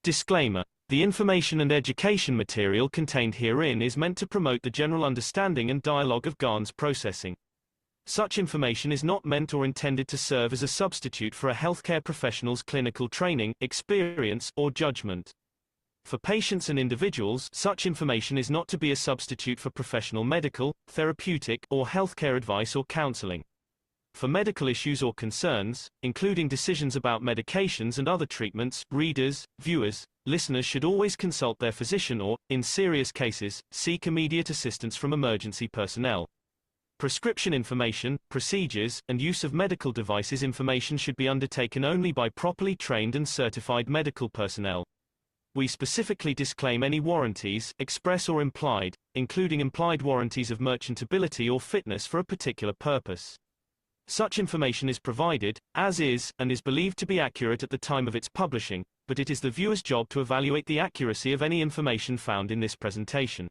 Disclaimer: the information and education material contained herein is meant to promote the general understanding and dialogue of GAN's processing. Such information is not meant or intended to serve as a substitute for a healthcare professional's clinical training, experience, or judgment. For patients and individuals, such information is not to be a substitute for professional medical, therapeutic, or healthcare advice or counseling. For medical issues or concerns, including decisions about medications and other treatments, readers, viewers, listeners should always consult their physician or, in serious cases, seek immediate assistance from emergency personnel. Prescription information, procedures, and use of medical devices information should be undertaken only by properly trained and certified medical personnel. We specifically disclaim any warranties, express or implied, including implied warranties of merchantability or fitness for a particular purpose. Such information is provided, as is, and is believed to be accurate at the time of its publishing, but it is the viewer's job to evaluate the accuracy of any information found in this presentation.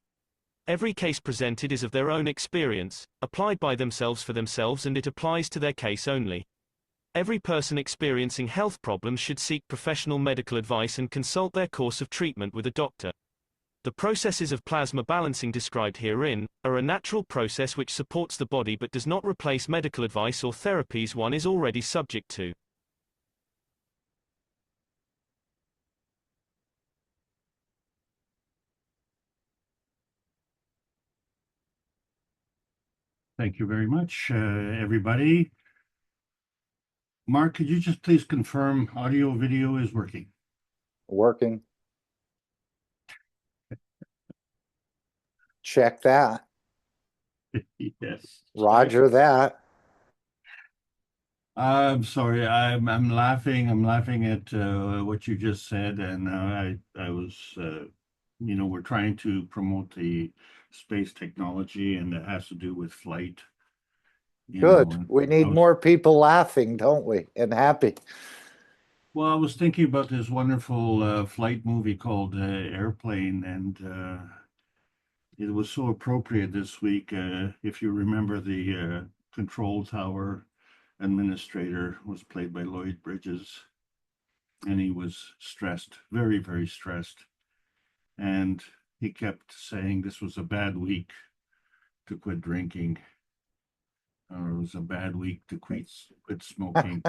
Every case presented is of their own experience, applied by themselves for themselves, and it applies to their case only. Every person experiencing health problems should seek professional medical advice and consult their course of treatment with a doctor. The processes of plasma balancing described herein are a natural process which supports the body but does not replace medical advice or therapies one is already subject to. Thank you very much, everybody. Mark, could you just please confirm audio video is working? Working. Check that. Yes. Roger that. I'm sorry. I'm laughing. I'm laughing at what you just said, and I was we're trying to promote the space technology, and it has to do with flight. Good. We need more people laughing, don't we? And happy. Well, I was thinking about this wonderful flight movie called Airplane, and it was so appropriate this week. If you remember, the control tower administrator was played by Lloyd Bridges, and he was stressed, very, very stressed. And he kept saying this was a bad week to quit drinking, or it was a bad week to quit smoking.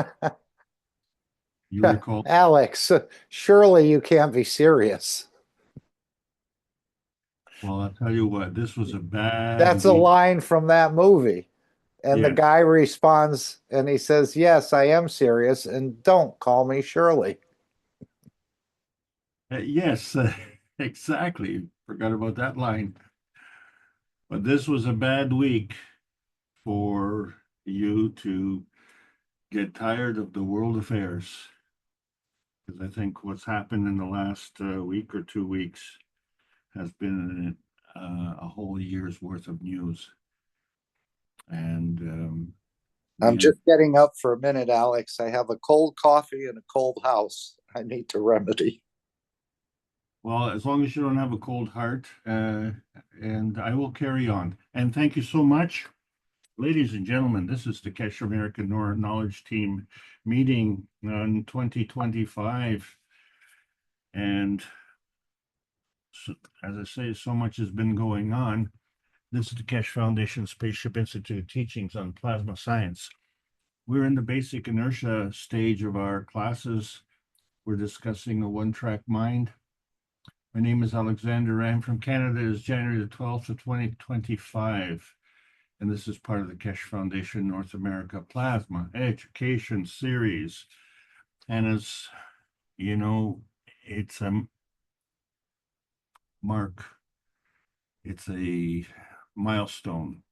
You recall? Alex, surely you can't be serious. Well, I'll tell you what, this was a bad That's a week. line from that movie. And the Yes. guy responds and he says, "Yes, I am serious, and don't call me Shirley." Yes, exactly. Forgot about that line. But this was a bad week for you to get tired of the world affairs. Because I think what's happened in the last week or 2 weeks has been a whole year's worth of news. And I'm just getting up for a minute, Alex. I have a cold coffee and a cold house I need to remedy. Well, as long as you don't have a cold heart, and I will carry on. And thank you so much. Ladies and gentlemen, this is the Keshe American Knowledge Team meeting on 2025. And so, as I say, so much has been going on. This is the Keshe Foundation Spaceship Institute teachings on plasma science. We're in the basic inertia stage of our classes. We're discussing a one-track mind. My name is Alexander. I'm from Canada. It is January the 12th of 2025. And this is part of the Keshe Foundation North America Plasma Education Series. And as you know, it's a mark. It's a milestone.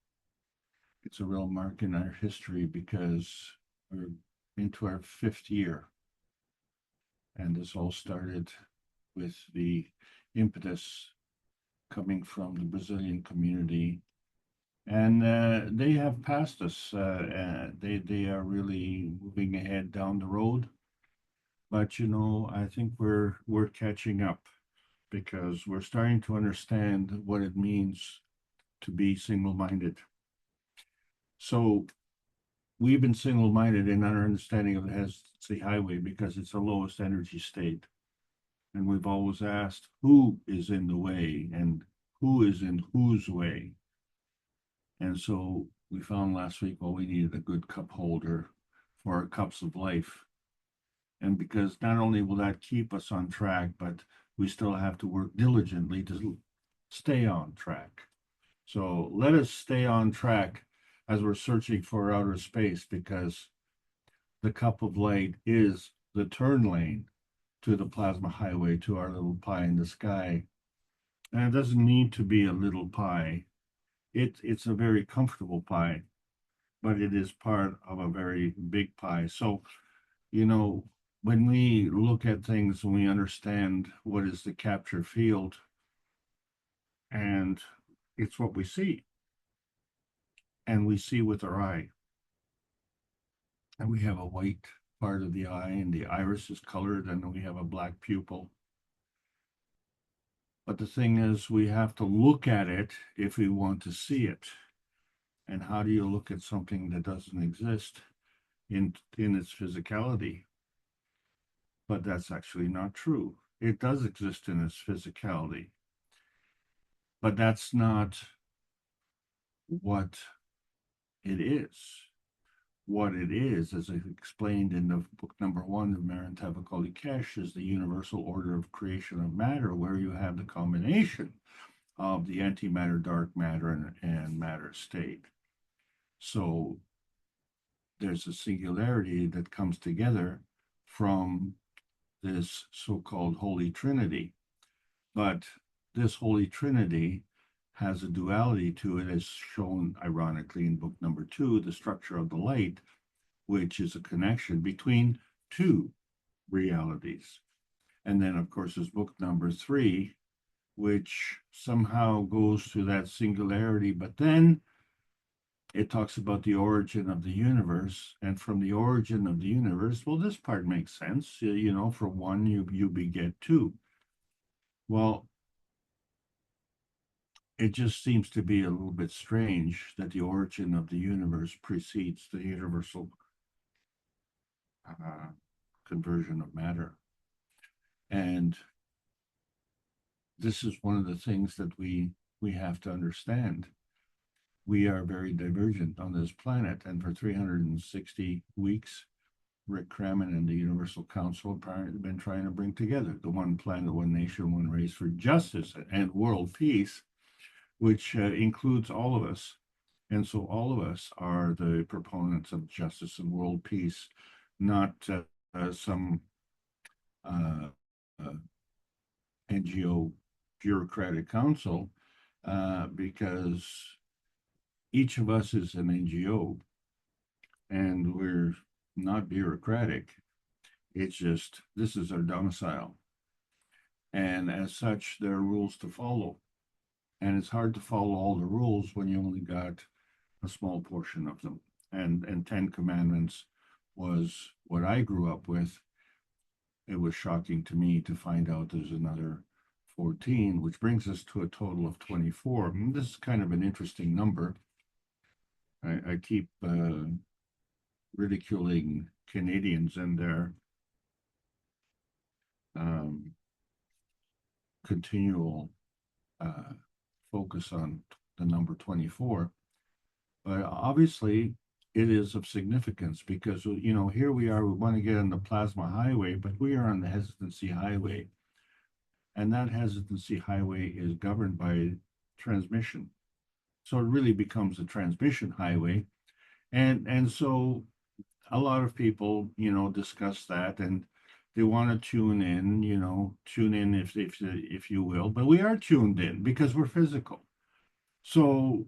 It's a real mark in our history because we're into our 5th year. And this all started with the impetus coming from the Brazilian community. And they have passed us. They are really moving ahead down the road. But I think we're catching up because we're starting to understand what it means to be single-minded. So we've been single-minded in our understanding of the Hesse Highway because it's the lowest energy state. And we've always asked who is in the way and who is in whose way. And so we found last week, well, we needed a good cup holder for our cups of life. And because not only will that keep us on track, but we still have to work diligently to stay on track. So let us stay on track as we're searching for outer space, because the cup of light is the turn lane to the plasma highway, to our little pie in the sky. And it doesn't need to be a little pie. It's a very comfortable pie, but it is part of a very big pie. So, you know, when we look at things and we understand what is the capture field, and it's what we see, and we see with our eye. And we have a white part of the eye, and the iris is colored, and we have a black pupil. But the thing is, we have to look at it if we want to see it. And how do you look at something that doesn't exist in its physicality? But that's actually not true. It does exist in its physicality. But that's not what it is. What it is, as I explained in the book number 1 of Marantava Cash, is the universal order of creation of matter, where you have the combination of the antimatter, dark matter, and matter state. So there's a singularity that comes together from this so-called Holy Trinity. But this Holy Trinity has a duality to it, as shown ironically in book number 2, the structure of the light, which is a connection between two realities. And then, of course, there's book number 3, which somehow goes to that singularity, but then it talks about the origin of the universe. And from the origin of the universe, well, this part makes sense. You know, for one, you beget two. Well, it just seems to be a little bit strange that the origin of the universe precedes the universal conversion of matter. And this is one of the things that we have to understand. We are very divergent on this planet, and for 360 weeks, Rick Crammon and the Universal Council have been trying to bring together the one planet, one nation, one race for justice and world peace, which includes all of us. And so all of us are the proponents of justice and world peace, not some NGO bureaucratic council, because each of us is an NGO, and we're not bureaucratic. It's just, this is our domicile. And as such, there are rules to follow. And it's hard to follow all the rules when you only got a small portion of them. And 10 Commandments was what I grew up with. It was shocking to me to find out there's another 14, which brings us to a total of 24. And this is kind of an interesting number. I keep ridiculing Canadians and their continual focus on the number 24. But obviously, it is of significance because, you know, here we are, we want to get on the plasma highway, but we are on the hesitancy highway. And that hesitancy highway is governed by transmission. So it really becomes a transmission highway. And so a lot of people, you know, discuss that, and they want to tune in, you know, if you will, but we are tuned in because we're physical. So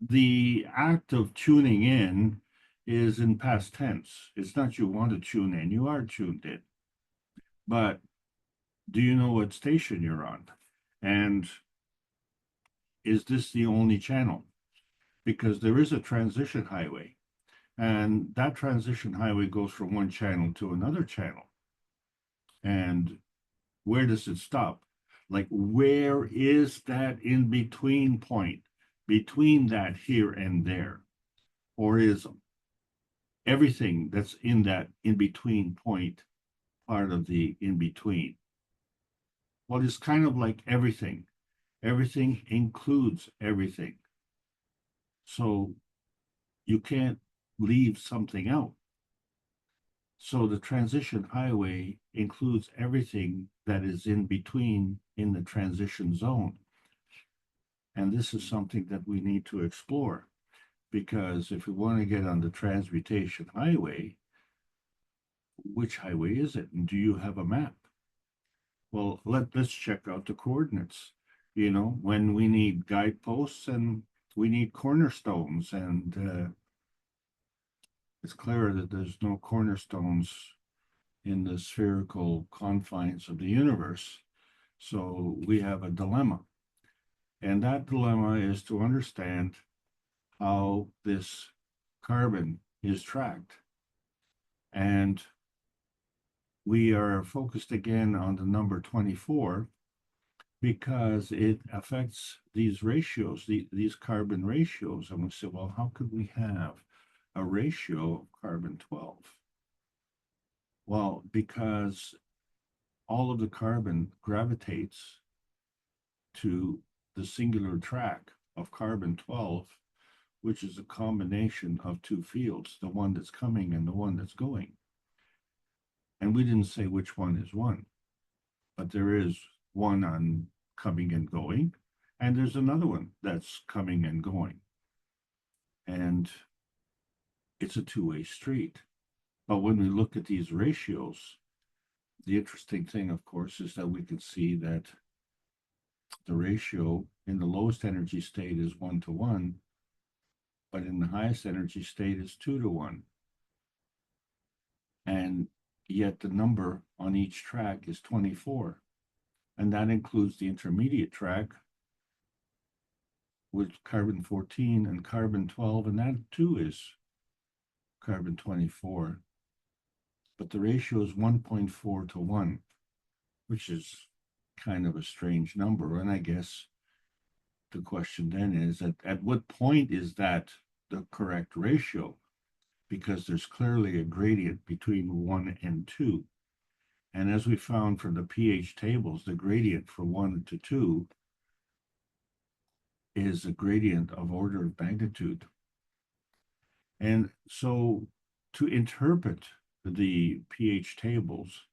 the act of tuning in is in past tense. It's not you want to tune in, you are tuned in. But do you know what station you're on? And is this the only channel? Because there is a transition highway, and that transition highway goes from one channel to another channel. And where does it stop? Like, where is that in between point between that here and there? Or is everything that's in that in between point part of the in between? Well, it's kind of like everything. Everything includes everything. So you can't leave something out. So the transition highway includes everything that is in between in the transition zone. And this is something that we need to explore, because if we want to get on the transmutation highway, which highway is it? And do you have a map? Well, let's check out the coordinates. You know, when we need guideposts and we need cornerstones, and it's clear that there's no cornerstones in the spherical confines of the universe. So we have a dilemma. And that dilemma is to understand how this carbon is tracked. And we are focused again on the number 24 because it affects these ratios, these carbon ratios. And we say, well, how could we have a ratio of carbon-12? Well, because all of the carbon gravitates to the singular track of carbon-12, which is a combination of two fields, the one that's coming and the one that's going. And we didn't say which one is one, but there is one on coming and going, and there's another one that's coming and going. And it's a two-way street. But when we look at these ratios, the interesting thing, of course, is that we can see that the ratio in the lowest energy state is 1:1, but in the highest energy state is 2:1. And yet the number on each track is 24. And that includes the intermediate track with carbon-14 and carbon-12, and that too is carbon-24. But the ratio is 1.4:1, which is kind of a strange number. And I guess the question then is at what point is that the correct ratio? Because there's clearly a gradient between 1 and 2. And as we found from the pH tables, the gradient from 1 to 2 is a gradient of order of magnitude. And so to interpret the pH tables,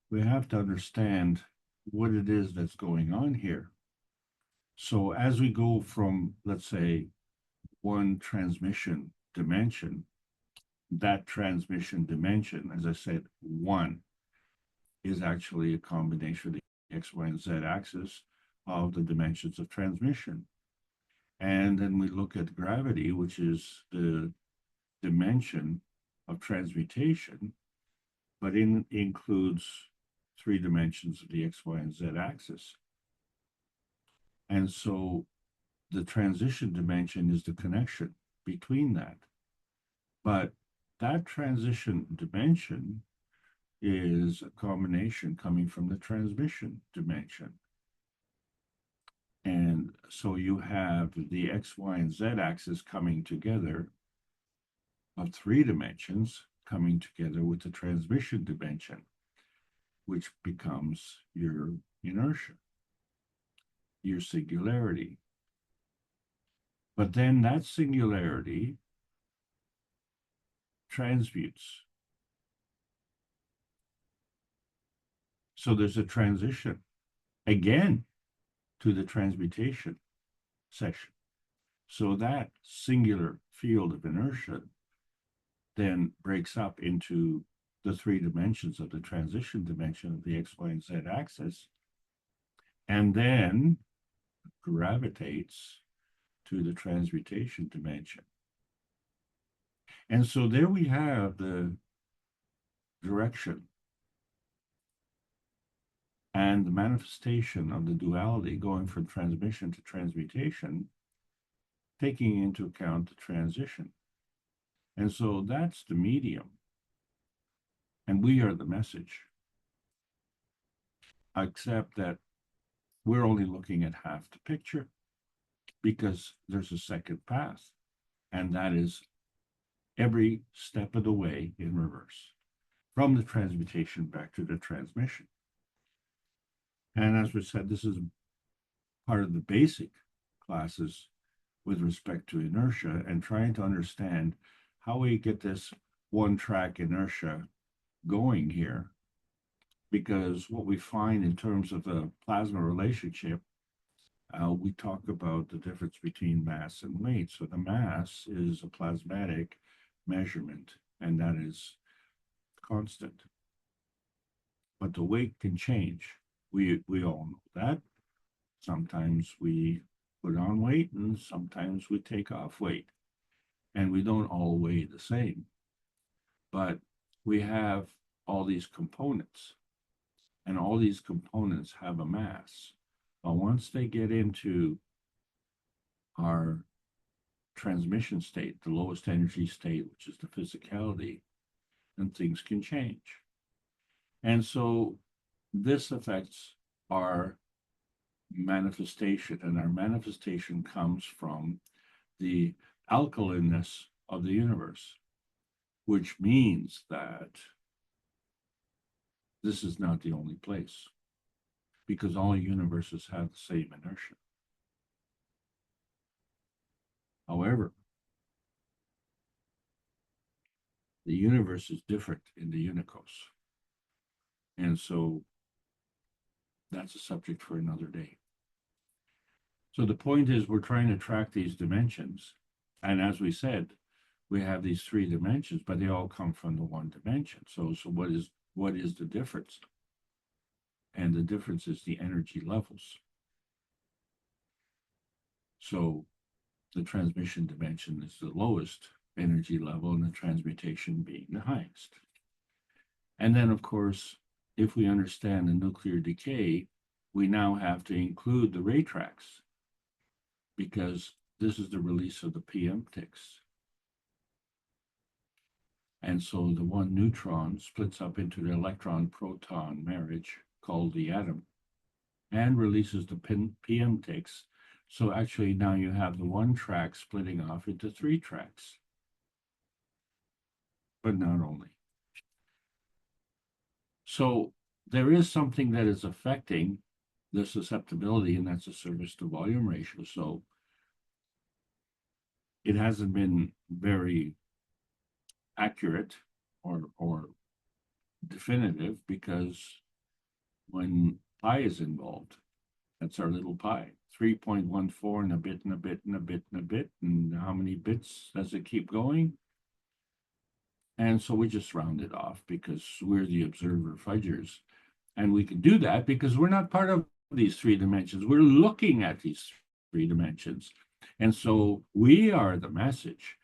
we have to understand what it is that's going on here. So as we go from, let's say, one transmission dimension, that transmission dimension, as I said, 1 is actually a combination of the X, Y, and Z axis of the dimensions of transmission. And then we look at gravity, which is the dimension of transmutation, but includes 3 dimensions of the X, Y, and Z axis. And so the transition dimension is the connection between that. But that transition dimension is a combination coming from the transmission dimension. And so you have the X, Y, and Z axis coming together of 3 dimensions coming together with the transmission dimension, which becomes your inertia, your singularity. But then that singularity transmutes. So there's a transition again to the transmutation section. So that singular field of inertia then breaks up into the 3 dimensions of the transition dimension of the X, Y, and Z axis, and then gravitates to the transmutation dimension. And so there we have the direction and the manifestation of the duality going from transmission to transmutation, taking into account the transition. And so that's the medium. And we are the message. Except that we're only looking at half the picture because there's a second path. And that is every step of the way in reverse, from the transmutation back to the transmission. And as we said, this is part of the basic classes with respect to inertia and trying to understand how we get this one track inertia going here. Because what we find in terms of the plasma relationship, we talk about the difference between mass and weight. So the mass is a plasmatic measurement, and that is constant. But the weight can change. We all know that. Sometimes we put on weight and sometimes we take off weight. And we don't all weigh the same. But we have all these components, and all these components have a mass. But once they get into our transmission state, the lowest energy state, which is the physicality, then things can change. And so this affects our manifestation, and our manifestation comes from the alkalineness of the universe, which means that this is not the only place, because all universes have the same inertia. However, the universe is different in the unicos. And so that's a subject for another day. So the point is, we're trying to track these dimensions. And as we said, we have these three dimensions, but they all come from the one dimension. So what is the difference? And the difference is the energy levels. So the transmission dimension is the lowest energy level, and the transmutation being the highest. And then, of course, if we understand the nuclear decay, we now have to include the ray tracks, because this is the release of the PM ticks. And so the one neutron splits up into the electron-proton marriage called the atom and releases the PM ticks. So actually now you have the one track splitting off into three tracks. But not only. So there is something that is affecting the susceptibility, and that's the surface to volume ratio. So it hasn't been very accurate or definitive, because when pi is involved, that's our little pi, 3.14 and a bit and a bit and a bit and a bit. And how many bits does it keep going? And so we just round it off because we're the observer fudgers. And we can do that because we're not part of these three dimensions. We're looking at these three dimensions. And so we are the message.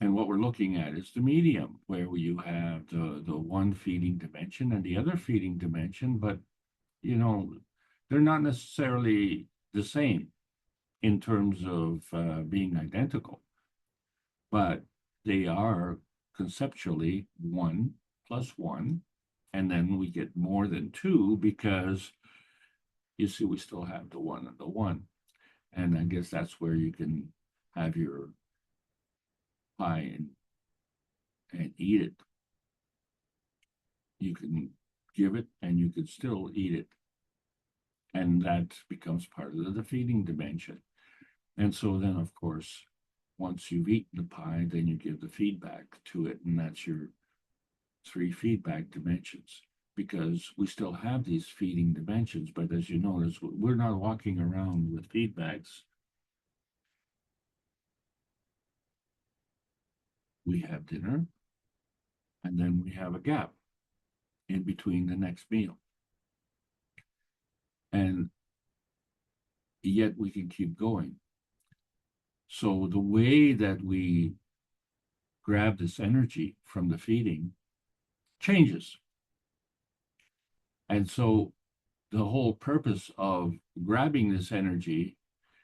And what we're looking at is the medium, where you have the one feeding dimension and the other feeding dimension, but, you know, they're not necessarily the same in terms of being identical, but they are conceptually 1 plus 1, and then we get more than 2 because, you see, we still have the 1 and the 1. And I guess that's where you can have your pie and eat it. You can give it and you can still eat it. And that becomes part of the feeding dimension. And so then, of course, once you've eaten the pie, then you give the feedback to it. And that's your 3 feedback dimensions, because we still have these feeding dimensions. But as you notice, we're not walking around with feedbacks. We have dinner, and then we have a gap in between the next meal. And yet we can keep going. So the way that we grab this energy from the feeding changes. And so the whole purpose of grabbing this energy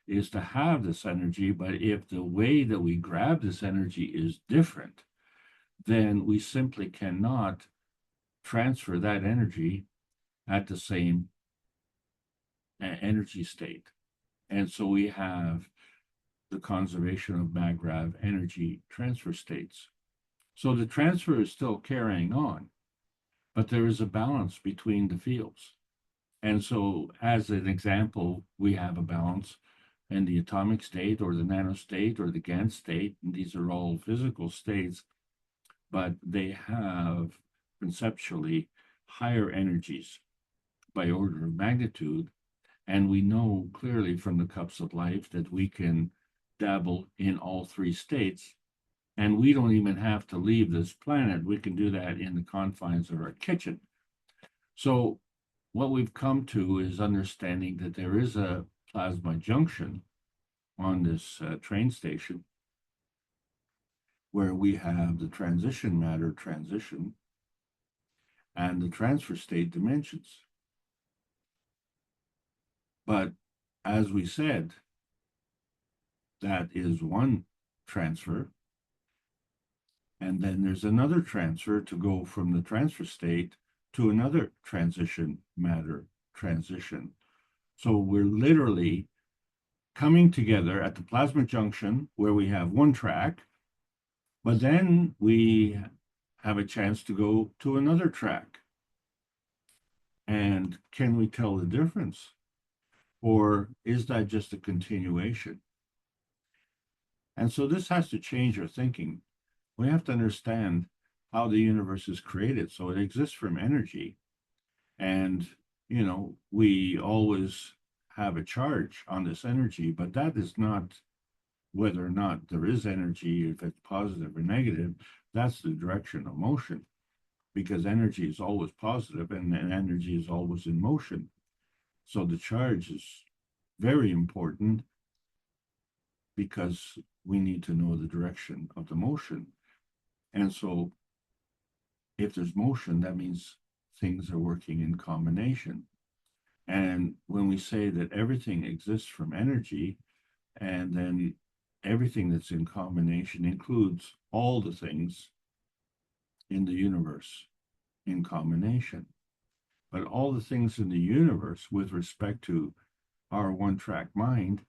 is to have this energy, but if the way that we grab this energy is different, then we simply cannot transfer that energy at the same energy state. And so we have the conservation of MAGRAV energy transfer states. So the transfer is still carrying on, but there is a balance between the fields. And so, as an example, we have a balance in the atomic state or the nanostate or the GAN state. And these are all physical states, but they have conceptually higher energies by order of magnitude. And we know clearly from the cups of life that we can dabble in all three states. And we don't even have to leave this planet. We can do that in the confines of our kitchen. So what we've come to is understanding that there is a plasma junction on this train station where we have the transition matter transition and the transfer state dimensions. But as we said, that is one transfer. And then there's another transfer to go from the transfer state to another transition matter transition. So we're literally coming together at the plasma junction where we have one track, but then we have a chance to go to another track. And can we tell the difference? Or is that just a continuation? And so this has to change our thinking. We have to understand how the universe is created. So it exists from energy. And, you know, we always have a charge on this energy, but that is not whether or not there is energy, if it's positive or negative. That's the direction of motion, because energy is always positive and energy is always in motion. So the charge is very important because we need to know the direction of the motion. And so if there's motion, that means things are working in combination. And when we say that everything exists from energy, and then everything that's in combination includes all the things in the universe in combination. But all the things in the universe with respect to our one-track mind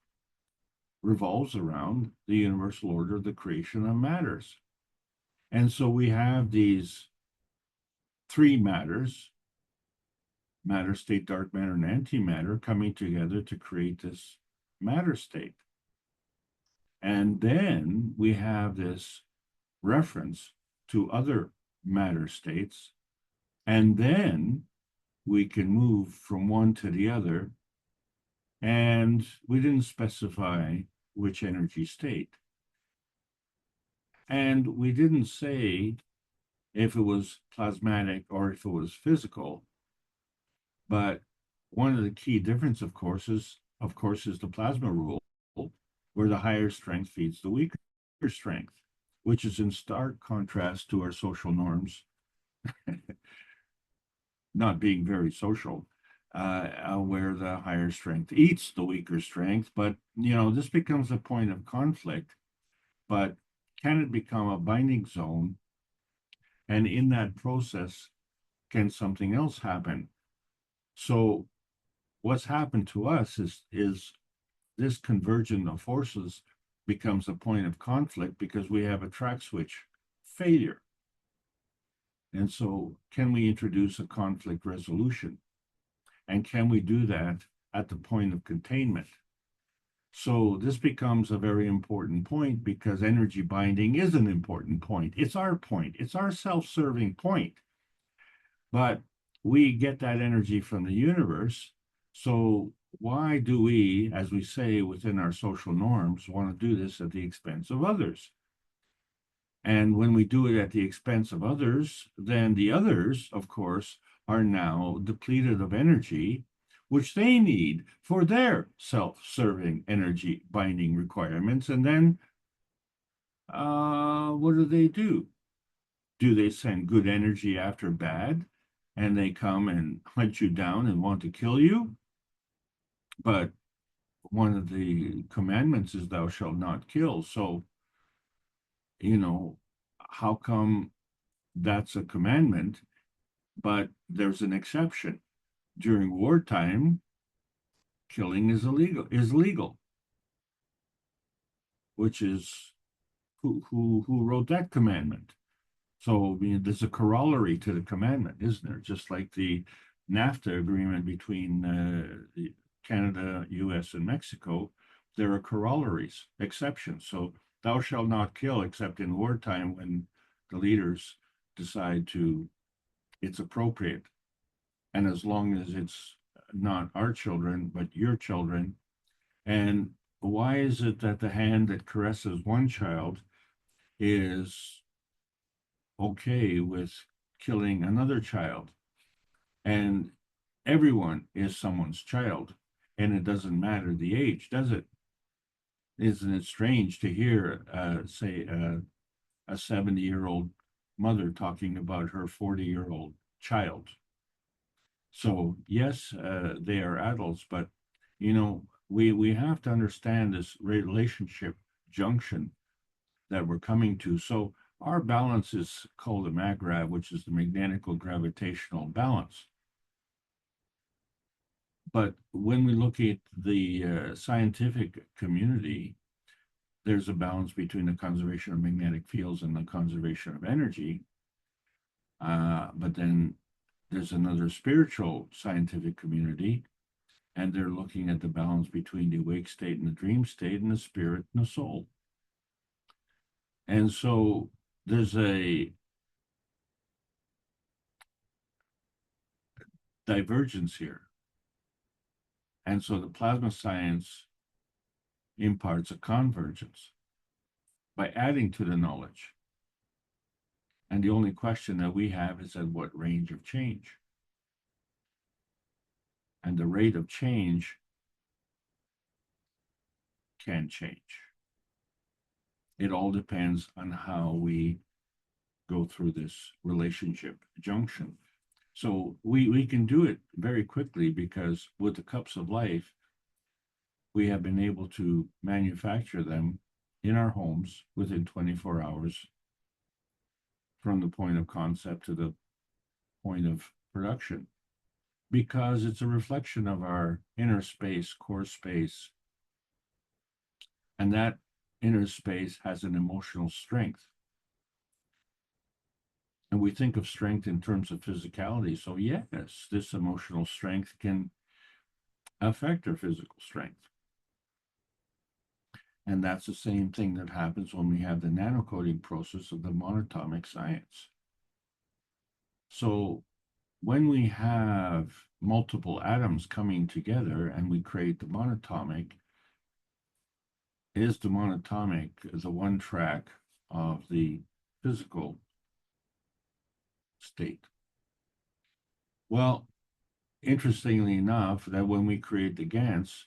revolves around the universal order of the creation of matters. And so we have these three matters, matter, state, dark matter, and antimatter, coming together to create this matter state. And then we have this reference to other matter states. And then we can move from one to the other. And we didn't specify which energy state. And we didn't say if it was plasmatic or if it was physical. But one of the key differences, of course, is the plasma rule, where the higher strength feeds the weaker strength, which is in stark contrast to our social norms, not being very social, where the higher strength eats the weaker strength. But, you know, this becomes a point of conflict. But can it become a binding zone? And in that process, can something else happen? So what's happened to us is this convergence of forces becomes a point of conflict because we have a track switch failure. And so can we introduce a conflict resolution? And can we do that at the point of containment? So this becomes a very important point because energy binding is an important point. It's our point. It's our self-serving point. But we get that energy from the universe. So why do we, as we say within our social norms, want to do this at the expense of others? And when we do it at the expense of others, then the others, of course, are now depleted of energy, which they need for their self-serving energy binding requirements. And then what do? Do they send good energy after bad? And they come and hunt you down and want to kill you? But one of the commandments is thou shalt not kill. So, you know, how come that's a commandment, but there's an exception? During wartime, killing is legal, which is who wrote that commandment? So I mean, there's a corollary to the commandment, isn't there? Just like the NAFTA agreement between Canada, US, and Mexico, there are corollaries, exceptions. So thou shalt not kill except in wartime when the leaders decide it's appropriate. And as long as it's not our children, but your children. And why is it that the hand that caresses one child is okay with killing another child? And everyone is someone's child, and it doesn't matter the age, does it? Isn't it strange to hear, say, a 70-year-old mother talking about her 40-year-old child? So yes, they are adults, but we have to understand this relationship junction that we're coming to. So our balance is called the MAGRAV, which is the magnetical gravitational balance. But when we look at the scientific community, there's a balance between the conservation of magnetic fields and the conservation of energy. But then there's another spiritual scientific community, and they're looking at the balance between the awake state and the dream state and the spirit and the soul. And so there's a divergence here. And so the plasma science imparts a convergence by adding to the knowledge. And the only question that we have is at what range of change? And the rate of change can change. It all depends on how we go through this relationship junction. So we can do it very quickly because with the cups of life, we have been able to manufacture them in our homes within 24 hours from the point of concept to the point of production, because it's a reflection of our inner space, core space. And that inner space has an emotional strength. And we think of strength in terms of physicality. So yes, this emotional strength can affect our physical strength. And that's the same thing that happens when we have the nanocoding process of the monatomic science. So when we have multiple atoms coming together and we create the monatomic, is the monatomic the one track of the physical state? Well, interestingly enough, that when we create the GANs,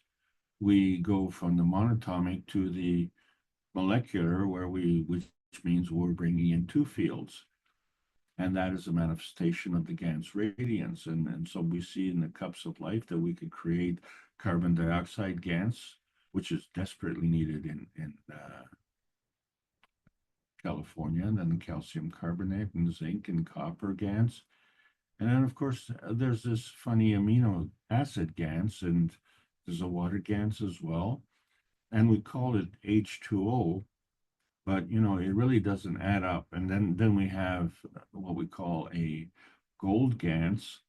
we go from the monatomic to the molecular, which means we're bringing in two fields. And that is a manifestation of the GANs radiance. And so we see in the cups of life that we could create carbon dioxide GANs, which is desperately needed in California, and then the calcium carbonate and zinc and copper GANs. And then, of course, there's this funny amino acid GANs, and there's a water GANs as well. And we call it H2O, but it really doesn't add up. And then we have what we call a gold GANs,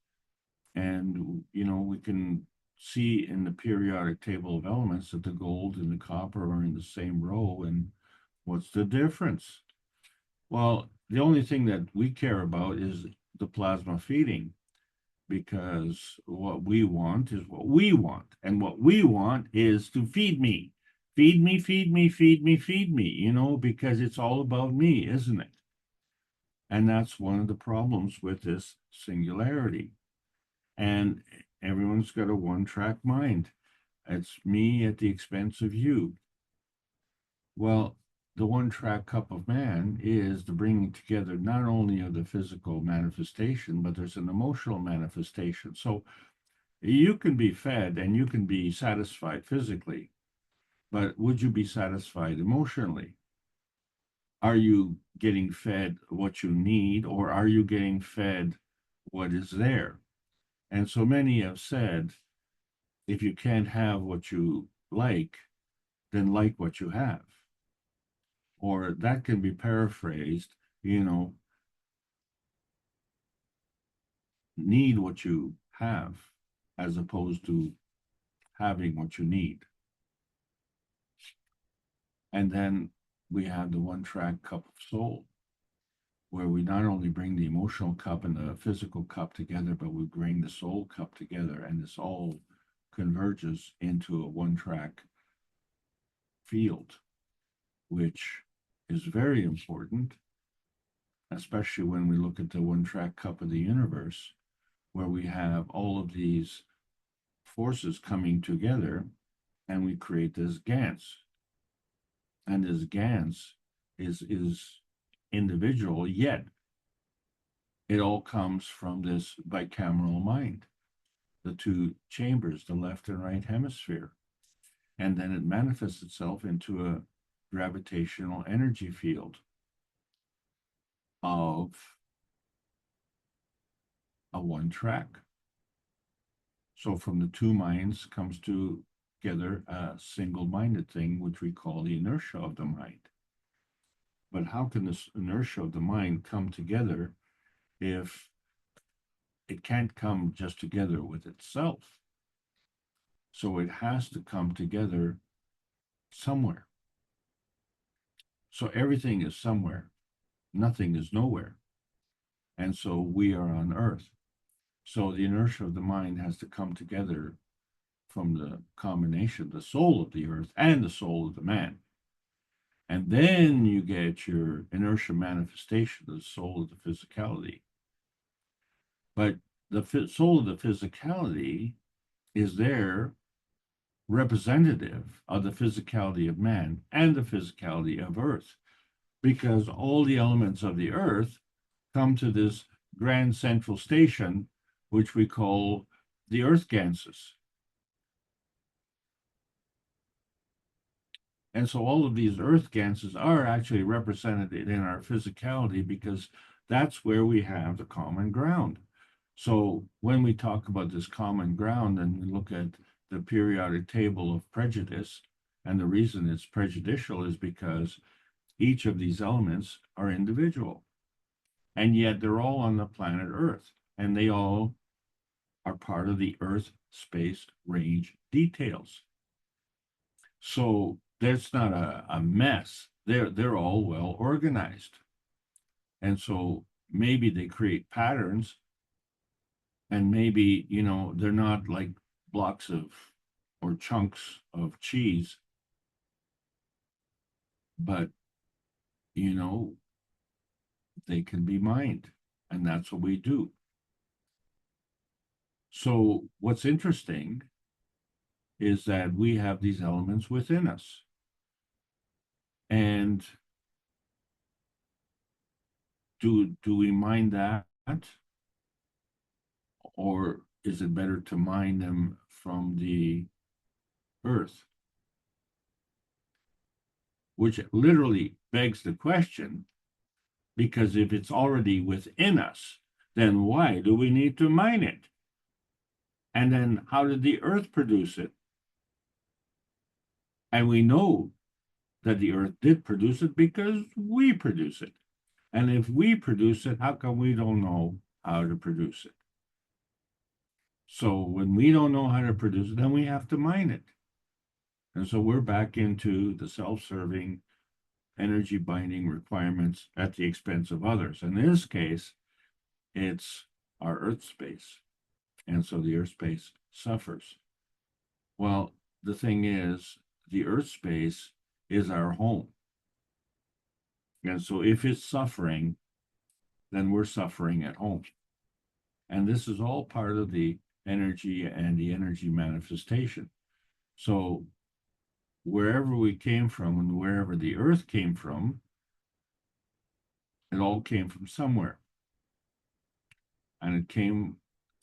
and we can see in the periodic table of elements that the gold and the copper are in the same row. And what's the difference? Well, the only thing that we care about is the plasma feeding, because what we want is what we want, and what we want is to feed me. Feed me, feed me, feed me, feed me, because it's all about me, isn't it? And that's one of the problems with this singularity. And everyone's got a one-track mind. It's me at the expense of you. Well, the one-track cup of man is the bringing together not only of the physical manifestation, but there's an emotional manifestation. So you can be fed and you can be satisfied physically, but would you be satisfied emotionally? Are you getting fed what you need, or are you getting fed what is there? And so many have said, if you can't have what you like, then like what you have. Or that can be paraphrased, need what you have, as opposed to having what you need. And then we have the one-track cup of soul, where we not only bring the emotional cup and the physical cup together, but we bring the soul cup together, and this all converges into a one-track field, which is very important, especially when we look at the one-track cup of the universe, where we have all of these forces coming together, and we create this Gans. And this Gans is individual, yet it all comes from this bicameral mind, the two chambers, the left and right hemisphere. And then it manifests itself into a gravitational energy field of a one track. So from the two minds comes together a single-minded thing, which we call the inertia of the mind. But how can this inertia of the mind come together if it can't come just together with itself? So it has to come together somewhere. So everything is somewhere. Nothing is nowhere. And so we are on Earth. So the inertia of the mind has to come together from the combination, the soul of the earth and the soul of the man. And then you get your inertia manifestation, the soul of the physicality. But the soul of the physicality is there representative of the physicality of man and the physicality of earth, because all the elements of the earth come to this grand central station, which we call the earth ganses. And so all of these earth ganses are actually represented in our physicality, because that's where we have the common ground. So when we talk about this common ground and we look at the periodic table of prejudice, and the reason it's prejudicial is because each of these elements are individual, and yet they're all on the planet Earth, and they all are part of the Earth space range details. So that's not a mess. They're all well organized. And so maybe they create patterns, and maybe, you know, they're not like blocks of or chunks of cheese, but, you know, they can be mined, and that's what we do. So what's interesting is that we have these elements within us. And do we mine that? Or is it better to mine them from the earth? Which literally begs the question, because if it's already within us, then why do we need to mine it? And then how did the earth produce it? And we know that the earth did produce it because we produce it. And if we produce it, how come we don't know how to produce it? So when we don't know how to produce it, then we have to mine it. And so we're back into the self-serving energy binding requirements at the expense of others. In this case, it's our earth space. And so the earth space suffers. Well, the thing is, the earth space is our home. And so if it's suffering, then we're suffering at home. And this is all part of the energy and the energy manifestation. So wherever we came from and wherever the earth came from, it all came from somewhere. And it came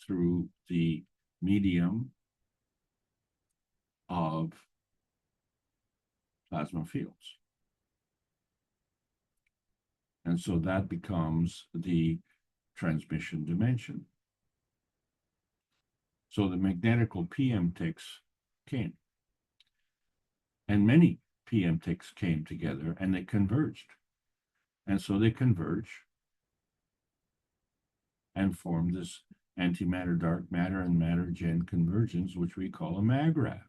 through the medium of plasma fields. And so that becomes the transmission dimension. So the magnetical PM ticks came. And many PM ticks came together and they converged. And so they converge and form this antimatter, dark matter, and matter-gen convergence, which we call a MAGRAV.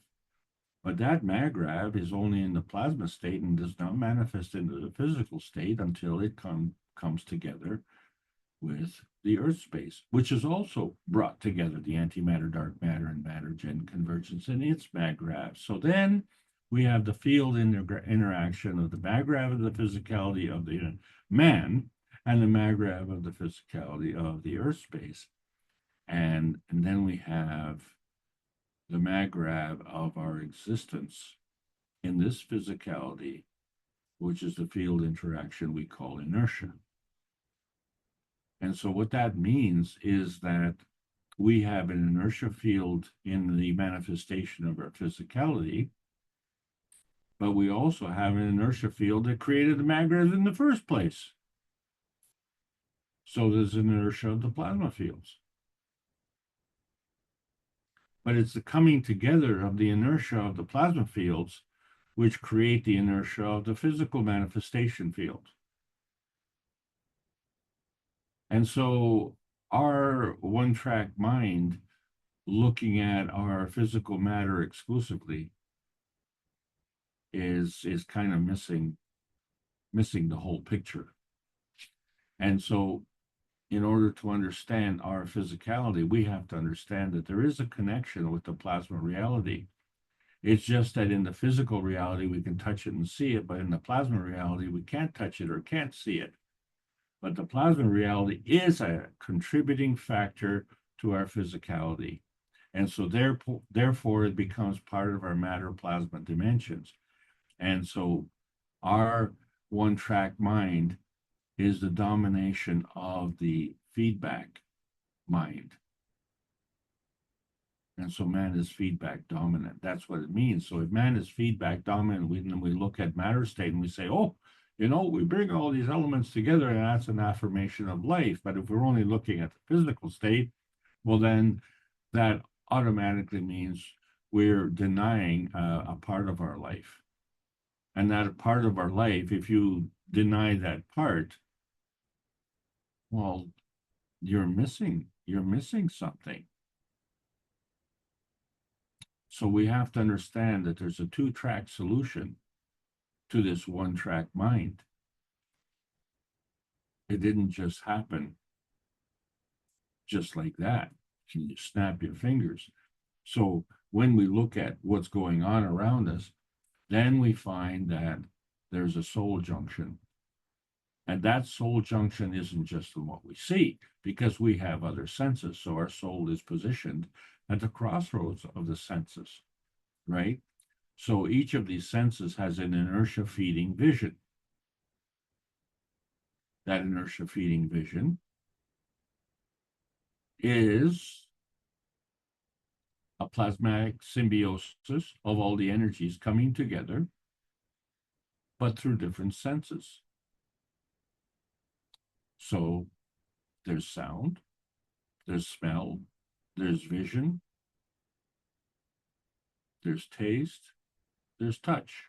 But that MAGRAV is only in the plasma state and does not manifest into the physical state until it comes together with the Earth space, which has also brought together the antimatter, dark matter, and matter-gen convergence in its MAGRAV. So then we have the field interaction of the MAGRAV of the physicality of the man and the MAGRAV of the physicality of the Earth space. And then we have the MAGRAV of our existence in this physicality, which is the field interaction we call inertia. And so what that means is that we have an inertia field in the manifestation of our physicality, but we also have an inertia field that created the MAGRAVs in the first place. So there's an inertia of the plasma fields. But it's the coming together of the inertia of the plasma fields which create the inertia of the physical manifestation field. And so our one-track mind, looking at our physical matter exclusively, is kind of missing the whole picture. And so in order to understand our physicality, we have to understand that there is a connection with the plasma reality. It's just that in the physical reality, we can touch it and see it, but in the plasma reality, we can't touch it or can't see it. But the plasma reality is a contributing factor to our physicality. And so therefore, it becomes part of our matter plasma dimensions. And so our one-track mind is the domination of the feedback mind. And so man is feedback dominant. That's what it means. So if man is feedback dominant, we look at matter state and we say, oh, you know, we bring all these elements together and that's an affirmation of life. But if we're only looking at the physical state, well, then that automatically means we're denying a part of our life. And that part of our life, if you deny that part, well, you're missing something. So we have to understand that there's a two-track solution to this one-track mind. It didn't just happen just like that. You snap your fingers. So when we look at what's going on around us, then we find that there's a soul junction. And that soul junction isn't just in what we see, because we have other senses. So our soul is positioned at the crossroads of the senses, right? So each of these senses has an inertia feeding vision. That inertia feeding vision is a plasmatic symbiosis of all the energies coming together, but through different senses. So there's sound, there's smell, there's vision, there's taste, there's touch.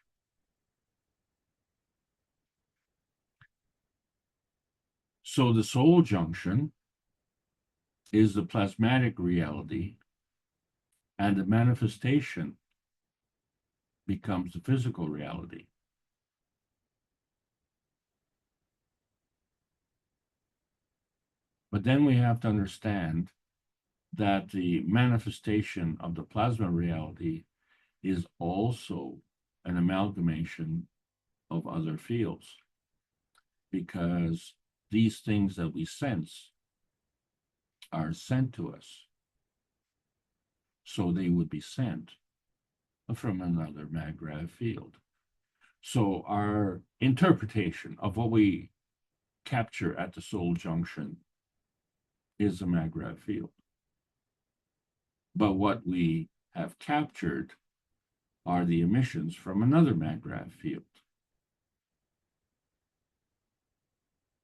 So the soul junction is the plasmatic reality, and the manifestation becomes the physical reality. But then we have to understand that the manifestation of the plasma reality is also an amalgamation of other fields, because these things that we sense are sent to us. So they would be sent from another MAGRAV field. So our interpretation of what we capture at the soul junction is a MAGRAV field. But what we have captured are the emissions from another MAGRAV field.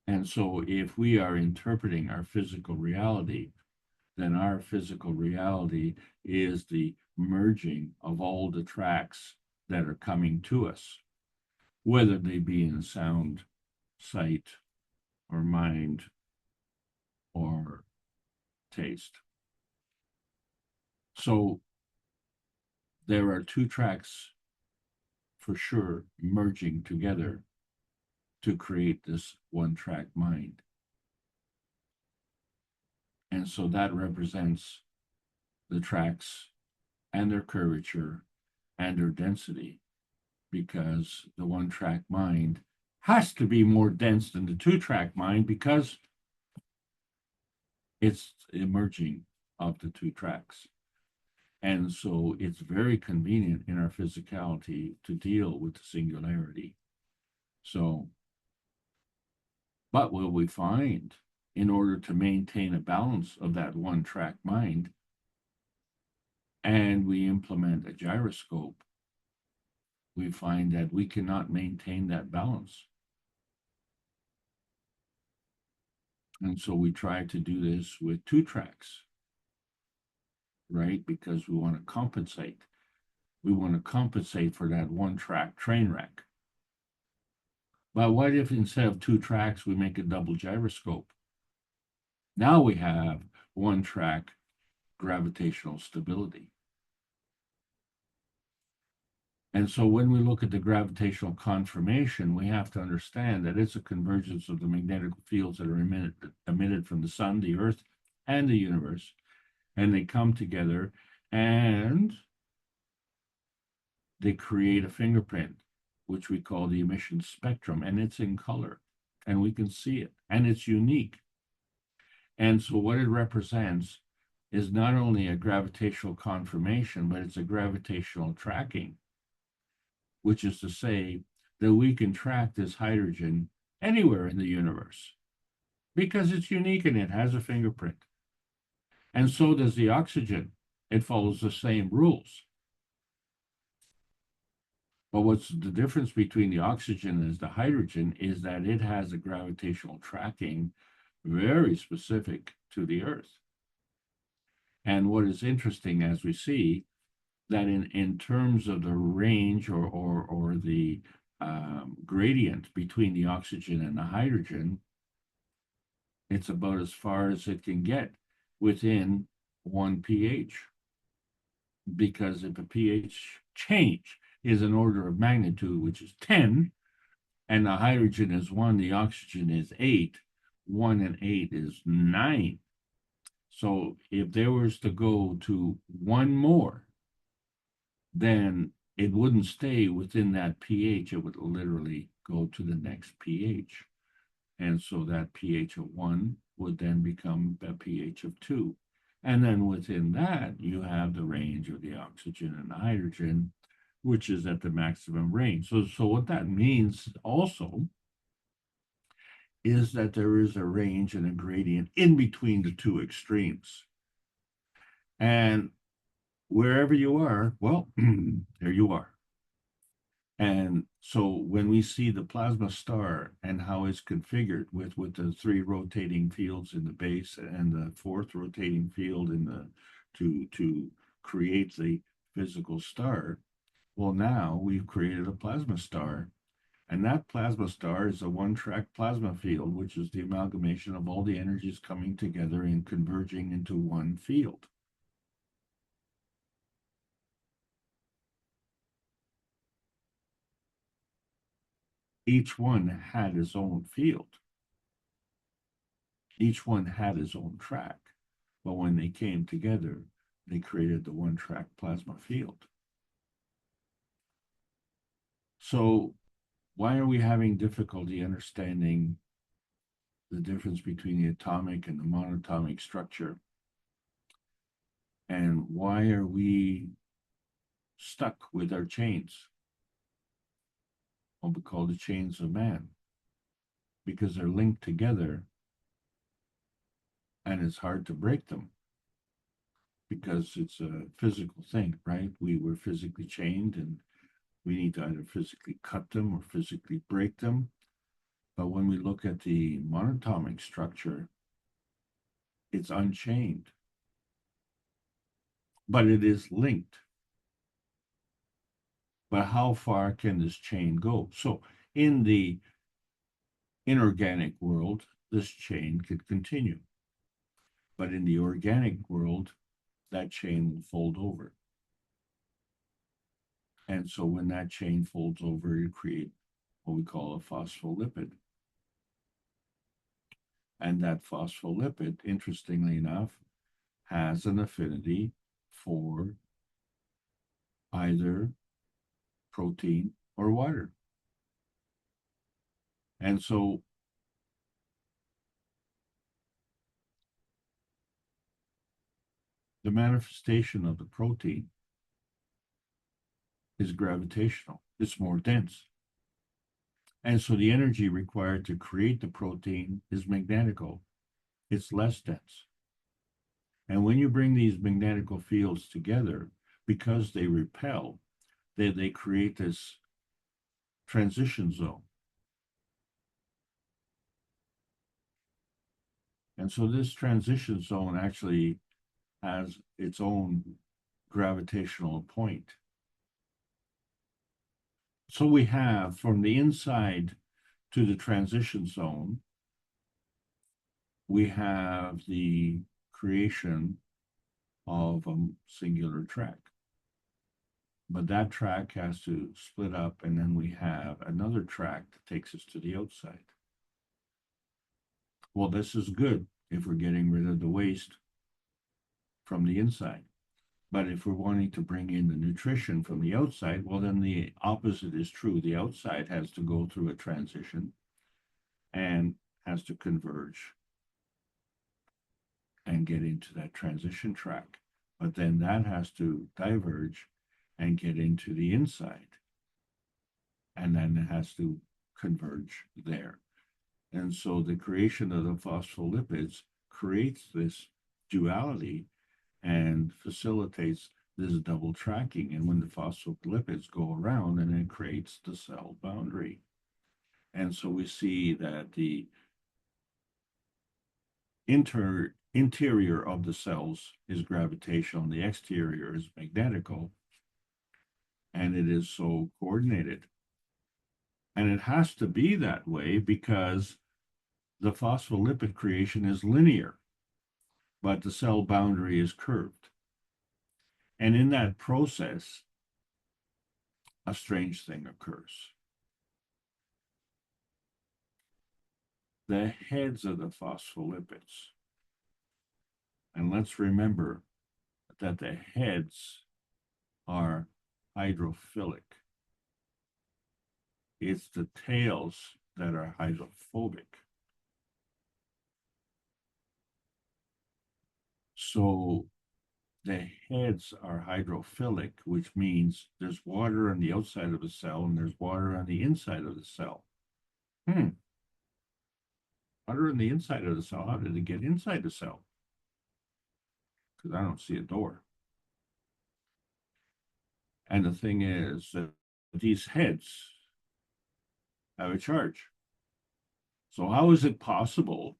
And so if we are interpreting our physical reality, then our physical reality is the merging of all the tracks that are coming to us, whether they be in sound, sight, or mind, or taste. So there are two tracks for sure merging together to create this one track mind. And so that represents the tracks and their curvature and their density, because the one track mind has to be more dense than the two track mind because it's emerging of the two tracks. And so it's very convenient in our physicality to deal with the singularity. So, but what we find in order to maintain a balance of that one track mind, and we implement a gyroscope, we find that we cannot maintain that balance. And so we try to do this with two tracks, right? Because we want to compensate. We want to compensate for that one track train wreck. But what if instead of two tracks, we make a double gyroscope? Now we have one track gravitational stability. And so when we look at the gravitational conformation, we have to understand that it's a convergence of the magnetic fields that are emitted from the sun, the earth, and the universe. And they come together and they create a fingerprint, which we call the emission spectrum, and it's in color, and we can see it, and it's unique. And so what it represents is not only a gravitational conformation, but it's a gravitational tracking, which is to say that we can track this hydrogen anywhere in the universe because it's unique and it has a fingerprint. And so does the oxygen. It follows the same rules. But what's the difference between the oxygen and the hydrogen is that it has a gravitational tracking very specific to the Earth. And what is interesting, as we see, that in terms of the range or the gradient between the oxygen and the hydrogen, it's about as far as it can get within 1 pH. Because if a pH change is an order of magnitude, which is 10, and the hydrogen is 1, the oxygen is 8, 1 and 8 is 9. So if there was to go to one more, then it wouldn't stay within that pH. It would literally go to the next pH. And so that pH of 1 would then become a pH of 2. And then within that, you have the range of the oxygen and the hydrogen, which is at the maximum range. So what that means also is that there is a range and a gradient in between the two extremes. And wherever you are, well, there you are. And so when we see the plasma star and how it's configured with the 3 rotating fields in the base and the 4th rotating field in the to create the physical star, well, now we've created a plasma star. And that plasma star is a one-track plasma field, which is the amalgamation of all the energies coming together and converging into one field. Each one had its own field. Each one had its own track. But when they came together, they created the one-track plasma field. So why are we having difficulty understanding the difference between the atomic and the monatomic structure? And why are we stuck with our chains? What we call the chains of man, because they're linked together and it's hard to break them because it's a physical thing, right? We were physically chained and we need to either physically cut them or physically break them. But when we look at the monatomic structure, it's unchained, but it is linked. But how far can this chain go? So in the inorganic world, this chain could continue. But in the organic world, that chain will fold over. And so when that chain folds over, you create what we call a phospholipid. And that phospholipid, interestingly enough, has an affinity for either protein or water. And so the manifestation of the protein is gravitational. It's more dense. And so the energy required to create the protein is magnetical. It's less dense. And when you bring these magnetical fields together, because they repel, they create this transition zone. And so this transition zone actually has its own gravitational point. So we have from the inside to the transition zone, we have the creation of a singular track. But that track has to split up, and then we have another track that takes us to the outside. Well, this is good if we're getting rid of the waste from the inside. But if we're wanting to bring in the nutrition from the outside, well, then the opposite is true. The outside has to go through a transition and has to converge and get into that transition track. But then that has to diverge and get into the inside. And then it has to converge there. And so the creation of the phospholipids creates this duality and facilitates this double tracking. And when the phospholipids go around, and it creates the cell boundary. And so we see that the interior of the cells is gravitational, and the exterior is magnetical, and it is so coordinated. And it has to be that way because the phospholipid creation is linear, but the cell boundary is curved. And in that process, a strange thing occurs. The heads of the phospholipids, and let's remember that the heads are hydrophilic. It's the tails that are hydrophobic. So the heads are hydrophilic, which means there's water on the outside of the cell and there's water on the inside of the cell. Water on the inside of the cell, how did it get inside the cell? Because I don't see a door. And the thing is that these heads have a charge. So how is it possible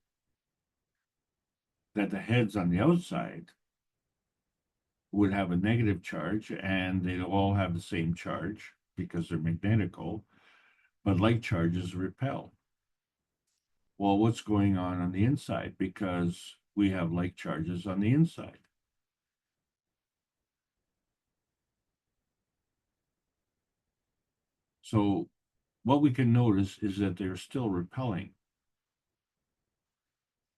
that the heads on the outside would have a negative charge and they all have the same charge because they're magnetical, but like charges repel? Well, what's going on the inside? Because we have like charges on the inside. So what we can notice is that they're still repelling,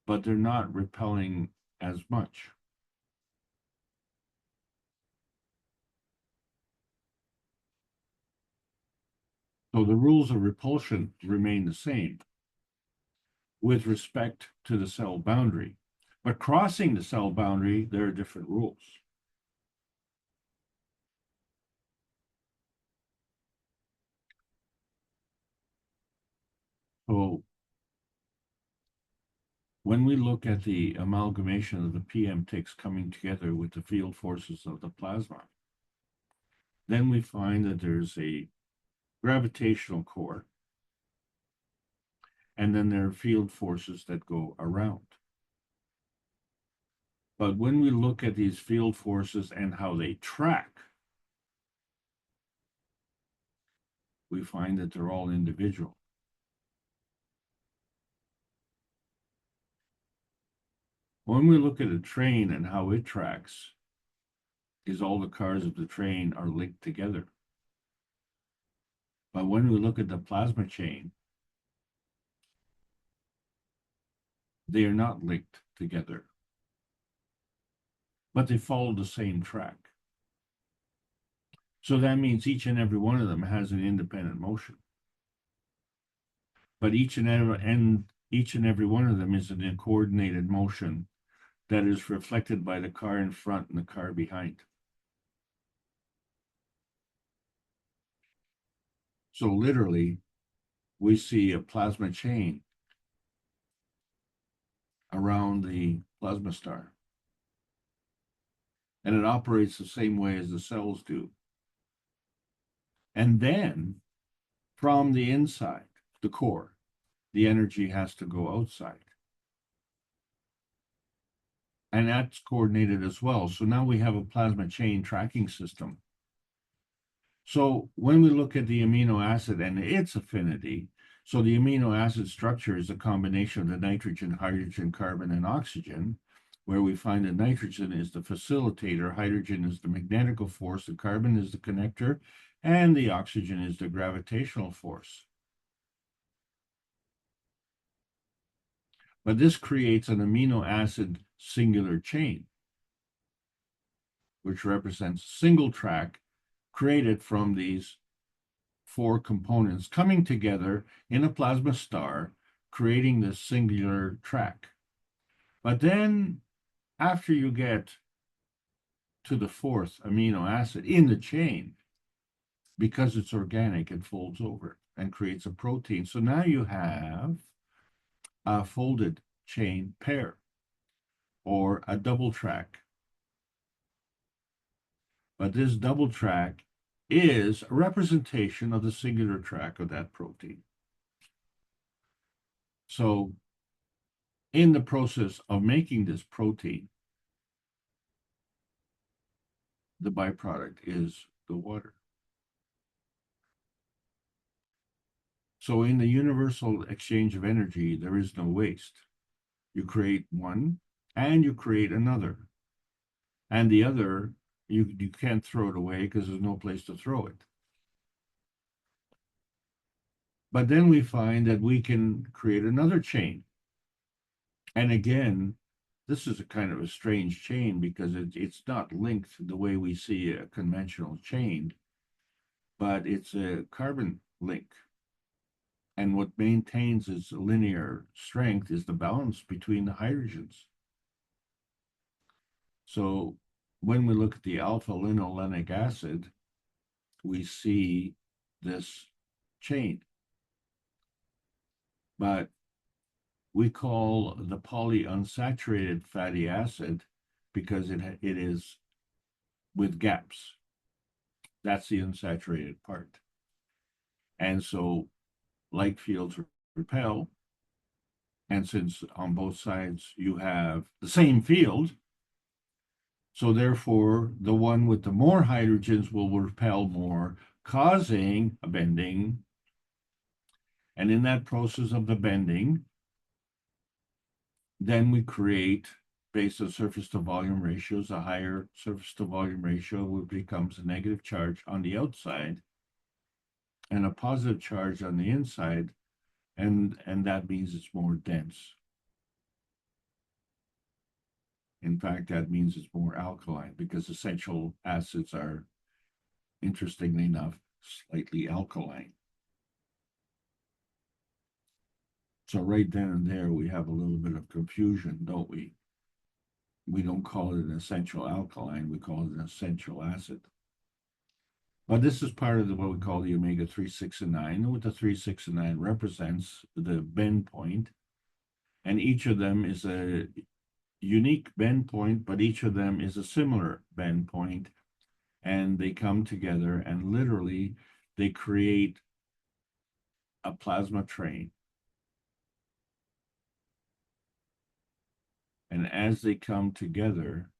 but they're not repelling as much. So the rules of repulsion remain the same with respect to the cell boundary. But crossing the cell boundary, there are different rules. So when we look at the amalgamation of the PM ticks coming together with the field forces of the plasma, then we find that there's a gravitational core, and then there are field forces that go around. But when we look at these field forces and how they track, we find that they're all when we look at a train and how it tracks, is all the cars of the train are linked together. But when we look at the plasma chain, they are not linked together, but they follow the same track. So that means each and every one of them has an independent motion. But each and every one of them is in a coordinated motion that is reflected by the car in front and the car behind. So literally, we see a plasma chain around the plasma star. And it operates the same way as the cells do. And then, from the inside, the core, the energy has to go outside. And that's coordinated as well. So now we have a plasma chain tracking system. So when we look at the amino acid and its affinity, so the amino acid structure is a combination of the nitrogen, hydrogen, carbon, and oxygen, where we find that nitrogen is the facilitator, hydrogen is the magnetical force, the carbon is the connector, and the oxygen is the gravitational force. But this creates an amino acid singular chain, which represents a single track created from these four components coming together in a plasma star, creating this singular track. But then, after you get to the fourth amino acid in the chain, because it's organic, it folds over and creates a protein. So now you have a folded chain pair or a double track. But this double track is a representation of the singular track of that protein. So in the process of making this protein, the byproduct is the water. So in the universal exchange of energy, there is no waste. You create one and you create another. And the other, you can't throw it away because there's no place to throw it. But then we find that we can create another chain. And again, this is a kind of a strange chain because it's not linked the way we see a conventional chain, but it's a carbon link. And what maintains its linear strength is the balance between the hydrogens. So when we look at the alpha-linolenic acid, we see this chain. But we call the polyunsaturated fatty acid because it is with gaps. That's the unsaturated part. And so light fields repel. And since on both sides you have the same field, so therefore the one with the more hydrogens will repel more, causing a bending. And in that process of the bending, then we create, based on surface to volume ratios, a higher surface to volume ratio, which becomes a negative charge on the outside and a positive charge on the inside. And that means it's more dense. In fact, that means it's more alkaline because essential acids are, interestingly enough, slightly alkaline. So right then and there, we have a little bit of confusion, don't we? We don't call it an essential alkaline, we call it an essential acid. But this is part of what we call the omega-3, 6, and 9. And what the 3, 6, and 9 represents the bend point. And each of them is a unique bend point, but each of them is a similar bend point. And they come together and literally they create a plasma train. And as they come together,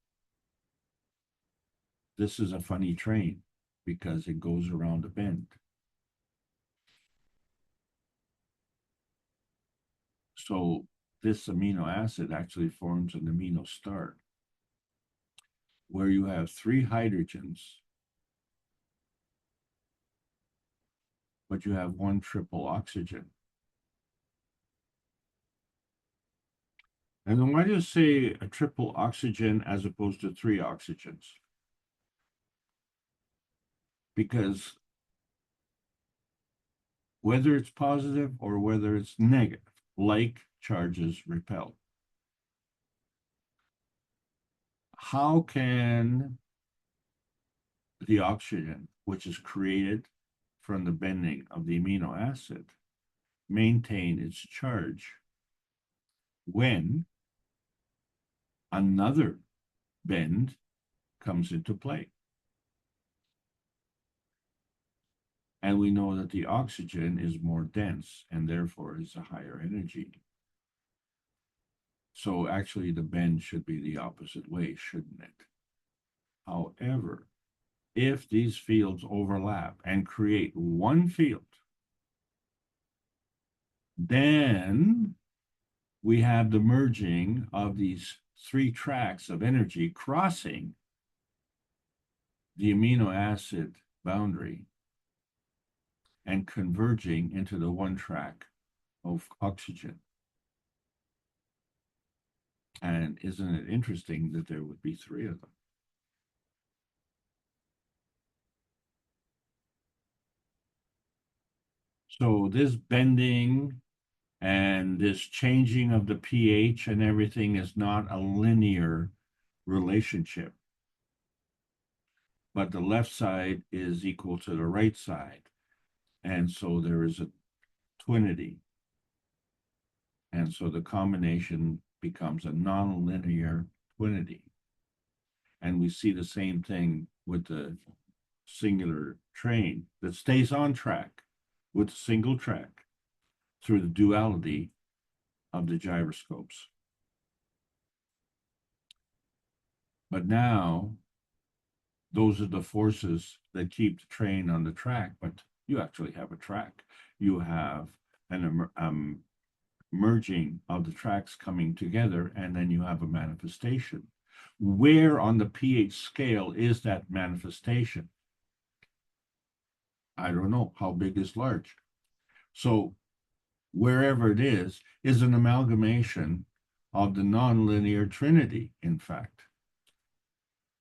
this is a funny train because it goes around a bend. So this amino acid actually forms an amino star, where you have 3 hydrogens, but you have 1 triple oxygen. And then why do you say a triple oxygen as opposed to 3 oxygens? Because whether it's positive or whether it's negative, like charges repel. How can the oxygen, which is created from the bending of the amino acid, maintain its charge when another bend comes into play? And we know that the oxygen is more dense and therefore is a higher energy. So actually the bend should be the opposite way, shouldn't it? However, if these fields overlap and create one field, then we have the merging of these 3 tracks of energy crossing the amino acid boundary and converging into the 1 track of oxygen. And isn't it interesting that there would be 3 of them? So this bending and this changing of the pH and everything is not a linear relationship, but the left side is equal to the right side. And so there is a twinity. And so the combination becomes a nonlinear twinity. And we see the same thing with the singular train that stays on track with a single track through the duality of the gyroscopes. But now, those are the forces that keep the train on the track, but you actually have a track. You have an merging of the tracks coming together, and then you have a manifestation. Where on the pH scale is that manifestation? I don't know. How big is large? So wherever it is an amalgamation of the nonlinear trinity, in fact.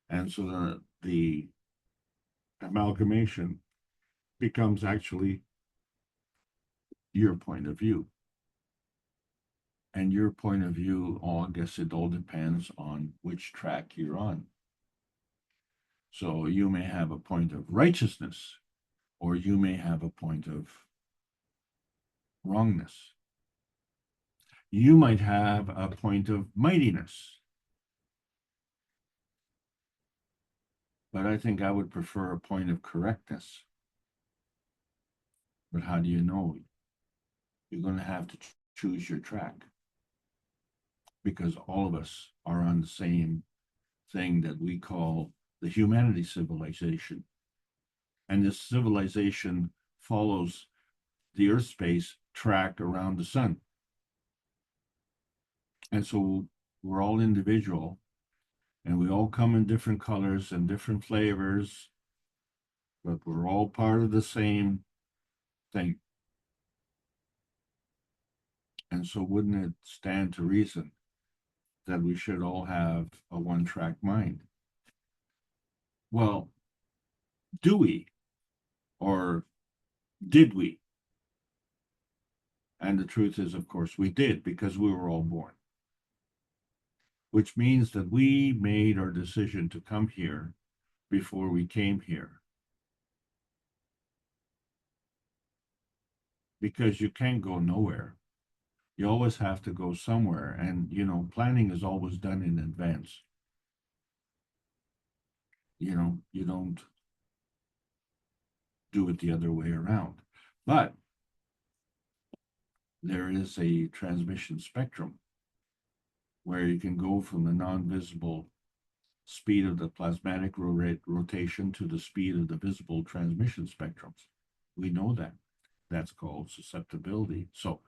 And so the amalgamation becomes actually your point of view. And your point of view, I guess it all depends on which track you're on. So you may have a point of righteousness, or you may have a point of wrongness. You might have a point of mightiness. But I think I would prefer a point of correctness. But how do you know? You're going to have to choose your track, because all of us are on the same thing that we call the humanity civilization. And this civilization follows the Earth space track around the sun. And so we're all individual, and we all come in different colors and different flavors, but we're all part of the same thing. And so wouldn't it stand to reason that we should all have a one-track mind? Well, do we? Or did we? And the truth is, of course, we did, because we were all born. Which means that we made our decision to come here before we came here. Because you can't go nowhere. You always have to go somewhere. And, you know, planning is always done in advance. You know, you don't do it the other way around. But there is a transmission spectrum where you can go from the non-visible speed of the plasmatic rotation to the speed of the visible transmission spectrums. We know that. That's called susceptibility. So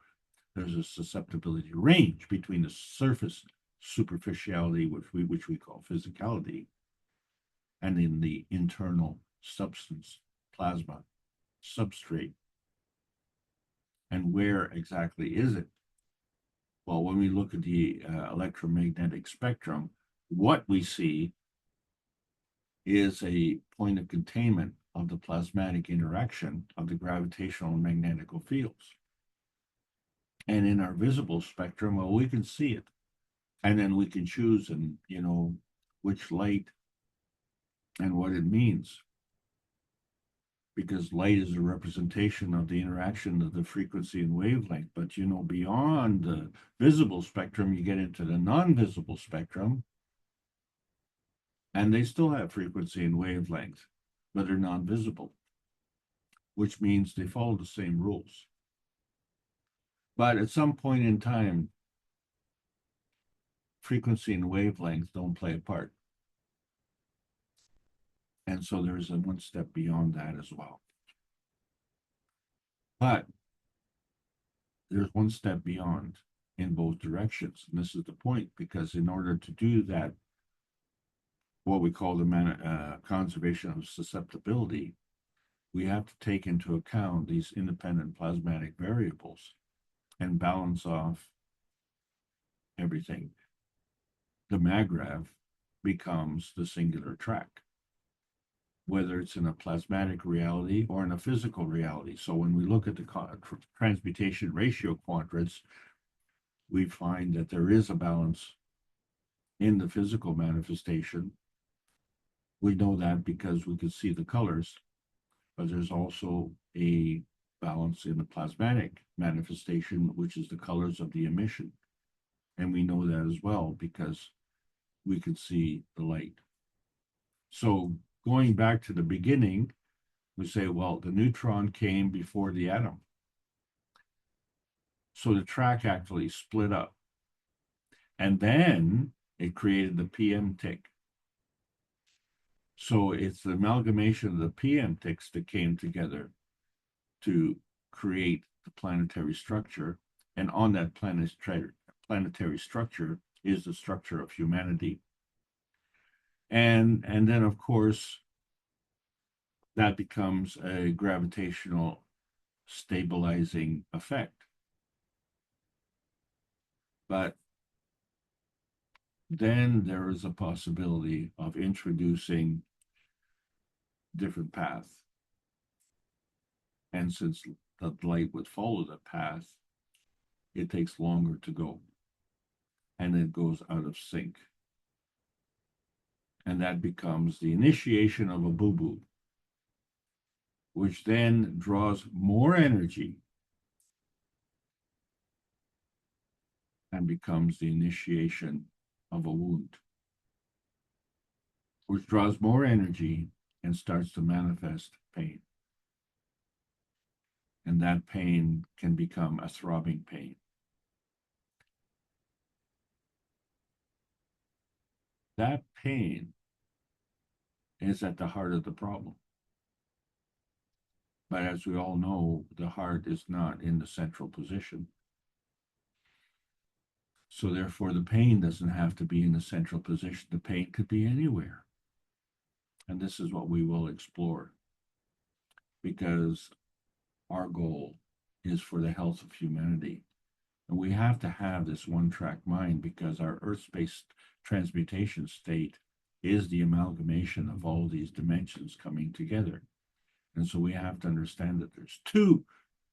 there's a susceptibility range between the surface superficiality, which we call physicality, and in the internal substance, plasma, substrate. And where exactly is it? Well, when we look at the electromagnetic spectrum, what we see is a point of containment of the plasmatic interaction of the gravitational and magnetical fields. And in our visible spectrum, well, we can see it. And then we can choose and, which light and what it means. Because light is a representation of the interaction of the frequency and wavelength. But, beyond the visible spectrum, you get into the non-visible spectrum, and they still have frequency and wavelength, but they're non-visible, which means they follow the same rules. But at some point in time, frequency and wavelength don't play a part. And so there's a one step beyond that as well. But there's one step beyond in both directions. And this is the point, because in order to do that, what we call the conservation of susceptibility, we have to take into account these independent plasmatic variables and balance off everything. The maggrav becomes the singular track, whether it's in a plasmatic reality or in a physical reality. So when we look at the transmutation ratio quadrants, we find that there is a balance in the physical manifestation. We know that because we can see the colors, but there's also a balance in the plasmatic manifestation, which is the colors of the emission. And we know that as well because we can see the light. So going back to the beginning, we say, well, the neutron came before the atom. So the track actually split up. And then it created the PM tick. So it's the amalgamation of the PM ticks that came together to create the planetary structure. And on that planetary structure is the structure of humanity. And then, of course, that becomes a gravitational stabilizing effect. But then there is a possibility of introducing different path. And since the light would follow the path, it takes longer to go. And it goes out of sync. And that becomes the initiation of a boo-boo, which then draws more energy and becomes the initiation of a wound, which draws more energy and starts to manifest pain. And that pain can become a throbbing pain. That pain is at the heart of the problem. But as we all know, the heart is not in the central position. So therefore, the pain doesn't have to be in the central position. The pain could be anywhere. And this is what we will explore, because our goal is for the health of humanity. And we have to have this one-track mind, because our Earth-space transmutation state is the amalgamation of all these dimensions coming together. And so we have to understand that there's two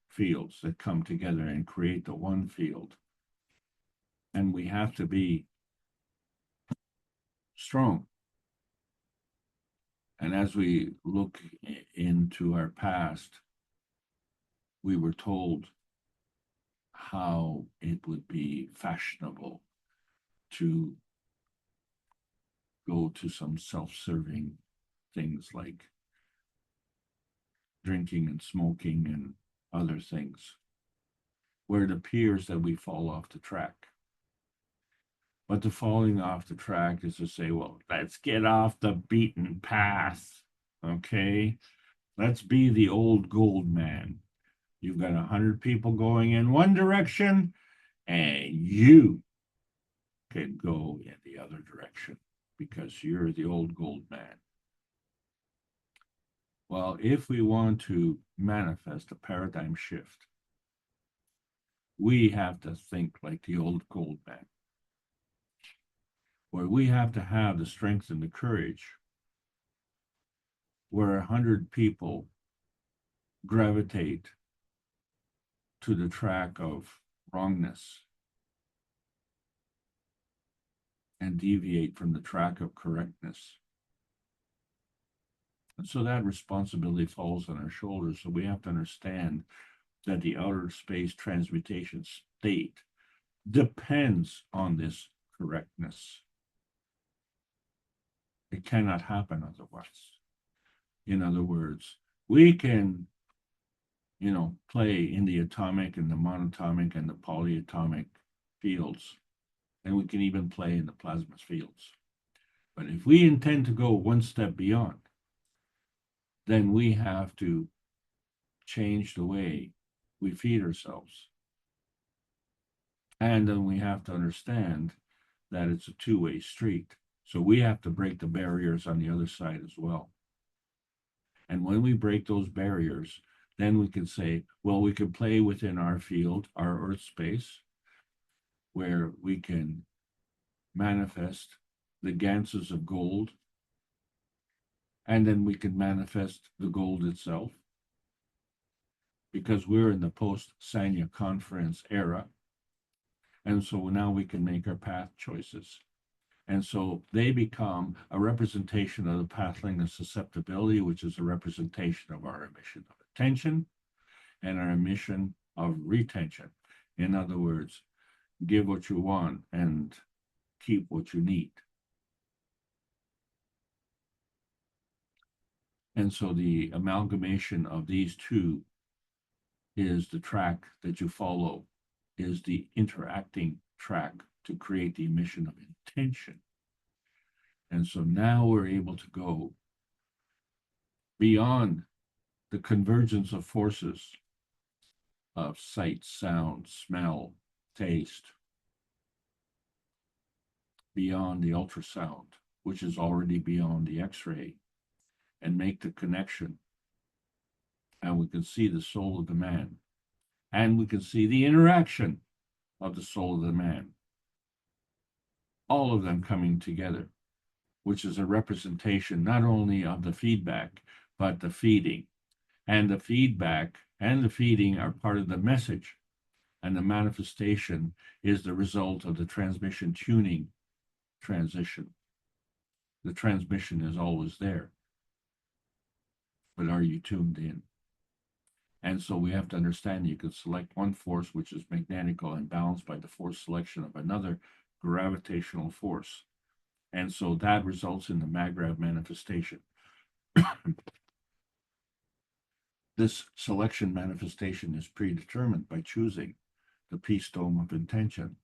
fields that come together and create the one field. And we have to be strong. And as we look into our past, we were told how it would be fashionable to go to some self-serving things like drinking and smoking and other things, where it appears that we fall off the track. But the falling off the track is to say, well, let's get off the beaten path, okay? Let's be the old gold man. You've got 100 people going in one direction, and you can go in the other direction because you're the old gold man. Well, if we want to manifest a paradigm shift, we have to think like the old gold man, where we have to have the strength and the courage, where 100 people gravitate to the track of wrongness and deviate from the track of correctness. And so that responsibility falls on our shoulders. So we have to understand that the outer space transmutation state depends on this correctness. It cannot happen otherwise. In other words, we can, play in the atomic and the monatomic and the polyatomic fields, and we can even play in the plasma fields. But if we intend to go one step beyond, then we have to change the way we feed ourselves. And then we have to understand that it's a two-way street. So we have to break the barriers on the other side as well. And when we break those barriers, then we can say, well, we can play within our field, our earth space, where we can manifest the ganses of gold, and then we can manifest the gold itself, because we're in the post-Sanya conference era. And so now we can make our path choices. And so they become a representation of the pathling of susceptibility, which is a representation of our emission of attention and our emission of retention. In other words, give what you want and keep what you need. And so the amalgamation of these two is the track that you follow, is the interacting track to create the emission of intention. And so now we're able to go beyond the convergence of forces of sight, sound, smell, taste, beyond the ultrasound, which is already beyond the X-ray, and make the connection. And we can see the soul of the man, and we can see the interaction of the soul of the man, all of them coming together, which is a representation not only of the feedback, but the feeding. And the feedback and the feeding are part of the message. And the manifestation is the result of the transmission tuning transition. The transmission is always there. But are you tuned in? And so we have to understand you can select one force, which is magnetical and balanced by the force selection of another gravitational force. And so that results in the maggrav manifestation. This selection manifestation is predetermined by choosing the peace dome of intention.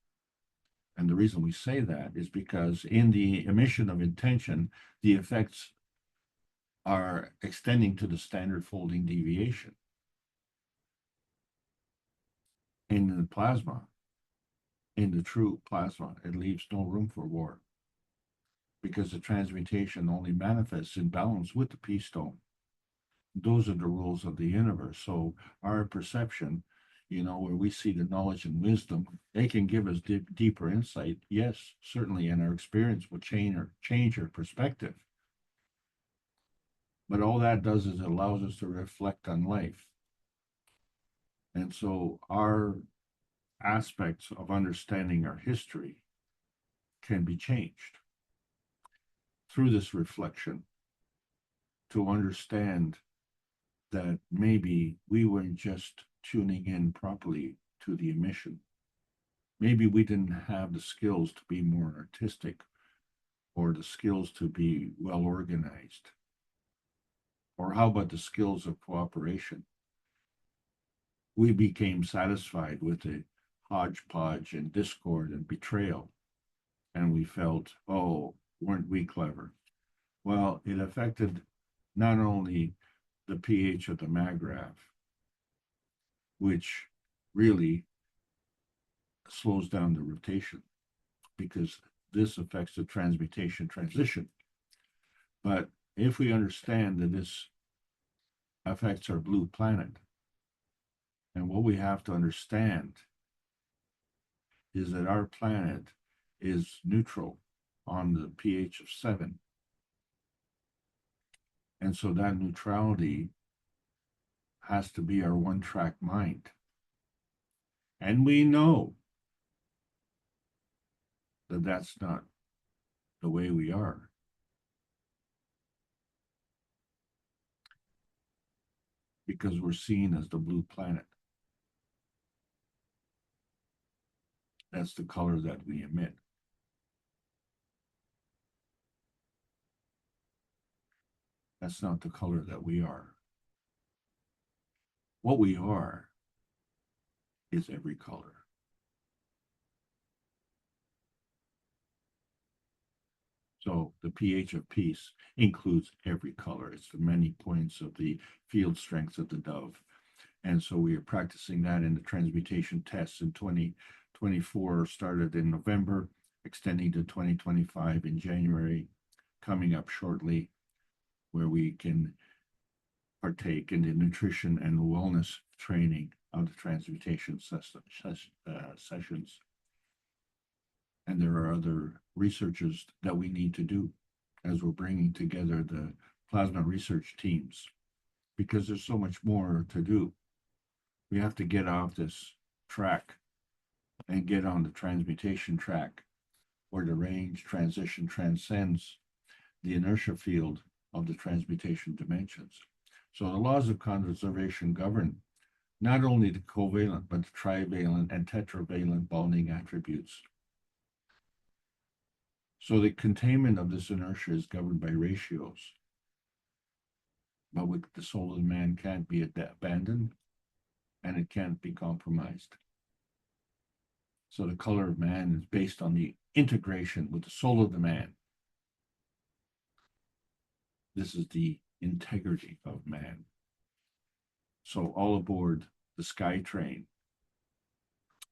And the reason we say that is because in the emission of intention, the effects are extending to the standard folding deviation. In the plasma, in the true plasma, it leaves no room for war, because the transmutation only manifests in balance with the peace dome. Those are the rules of the universe. So our perception, where we see the knowledge and wisdom, they can give us deeper insight. Yes, certainly, and our experience will change our perspective. But all that does is it allows us to reflect on life. And so our aspects of understanding our history can be changed through this reflection, to understand that maybe we weren't just tuning in properly to the emission. Maybe we didn't have the skills to be more artistic, or the skills to be well organized. Or how about the skills of cooperation? We became satisfied with the hodgepodge and discord and betrayal. And we felt, oh, weren't we clever? Well, it affected not only the pH of the maggrav, which really slows down the rotation because this affects the transmutation transition. But if we understand that this affects our blue planet, and what we have to understand is that our planet is neutral on the pH of 7. And so that neutrality has to be our one-track mind. And we know that that's not the way we are. Because we're seen as the blue planet. That's the color that we emit. That's not the color that we are. What we are is every color. So the pH of peace includes every color. It's the many points of the field strength of the dove. And so we are practicing that in the transmutation tests in 2024, started in November, extending to 2025 in January, coming up shortly, where we can partake in the nutrition and wellness training of the transmutation sessions. And there are other researches that we need to do as we're bringing together the plasma research teams, because there's so much more to do. We have to get off this track and get on the transmutation track, where the range transition transcends the inertia field of the transmutation dimensions. So the laws of conservation govern not only the covalent, but the trivalent and tetravalent bonding attributes. So the containment of this inertia is governed by ratios. But with the soul of the man can't be abandoned, and it can't be compromised. So the color of man is based on the integration with the soul of the man. This is the integrity of man. So all aboard the sky train.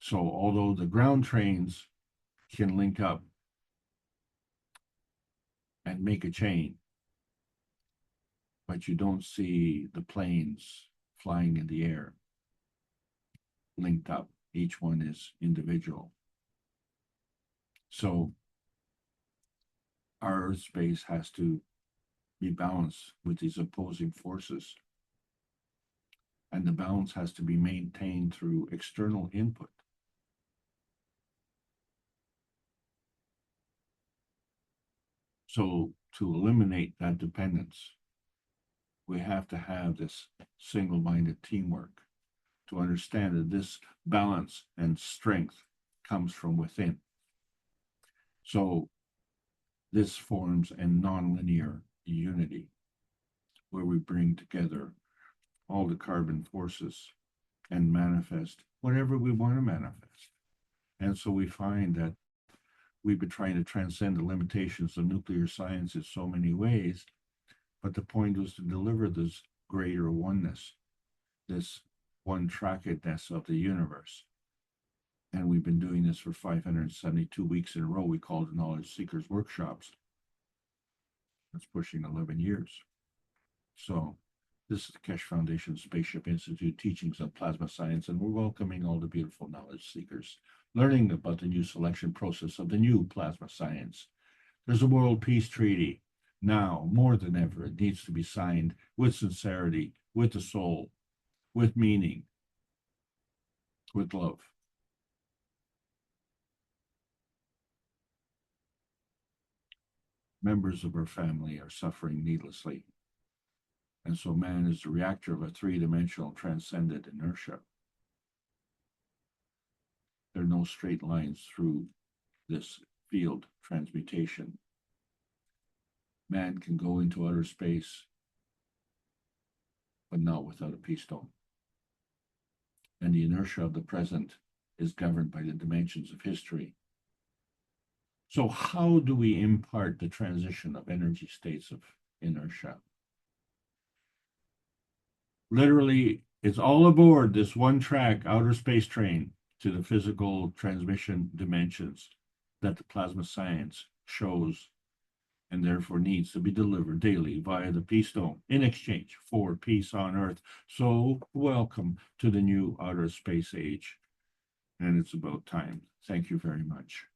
So although the ground trains can link up and make a chain, but you don't see the planes flying in the air linked up. Each one is individual. So our Earth space has to be balanced with these opposing forces. And the balance has to be maintained through external input. So to eliminate that dependence, we have to have this single-minded teamwork to understand that this balance and strength comes from within. So this forms a nonlinear unity where we bring together all the carbon forces and manifest whatever we want to manifest. And so we find that we've been trying to transcend the limitations of nuclear science in so many ways, but the point was to deliver this greater oneness, this one-trackedness of the universe. And we've been doing this for 572 weeks in a row. We call it Knowledge Seekers Workshops. That's pushing 11 years. So this is the Keshe Foundation Spaceship Institute Teachings on Plasma Science, and we're welcoming all the beautiful knowledge seekers, learning about the new selection process of the new plasma science. There's a World Peace Treaty. Now, more than ever, it needs to be signed with sincerity, with the soul, with meaning, with love. Members of our family are suffering needlessly. And so man is the reactor of a three-dimensional transcendent inertia. There are no straight lines through this field transmutation. Man can go into outer space, but not without a peace stone. And the inertia of the present is governed by the dimensions of history. So how do we impart the transition of energy states of inertia? Literally, It's all aboard this one-track outer space train to the physical transmission dimensions that the plasma science shows and therefore needs to be delivered daily via the Peace Dome in exchange for peace on Earth. So welcome to the new outer space age. And it's about time. Thank you very much.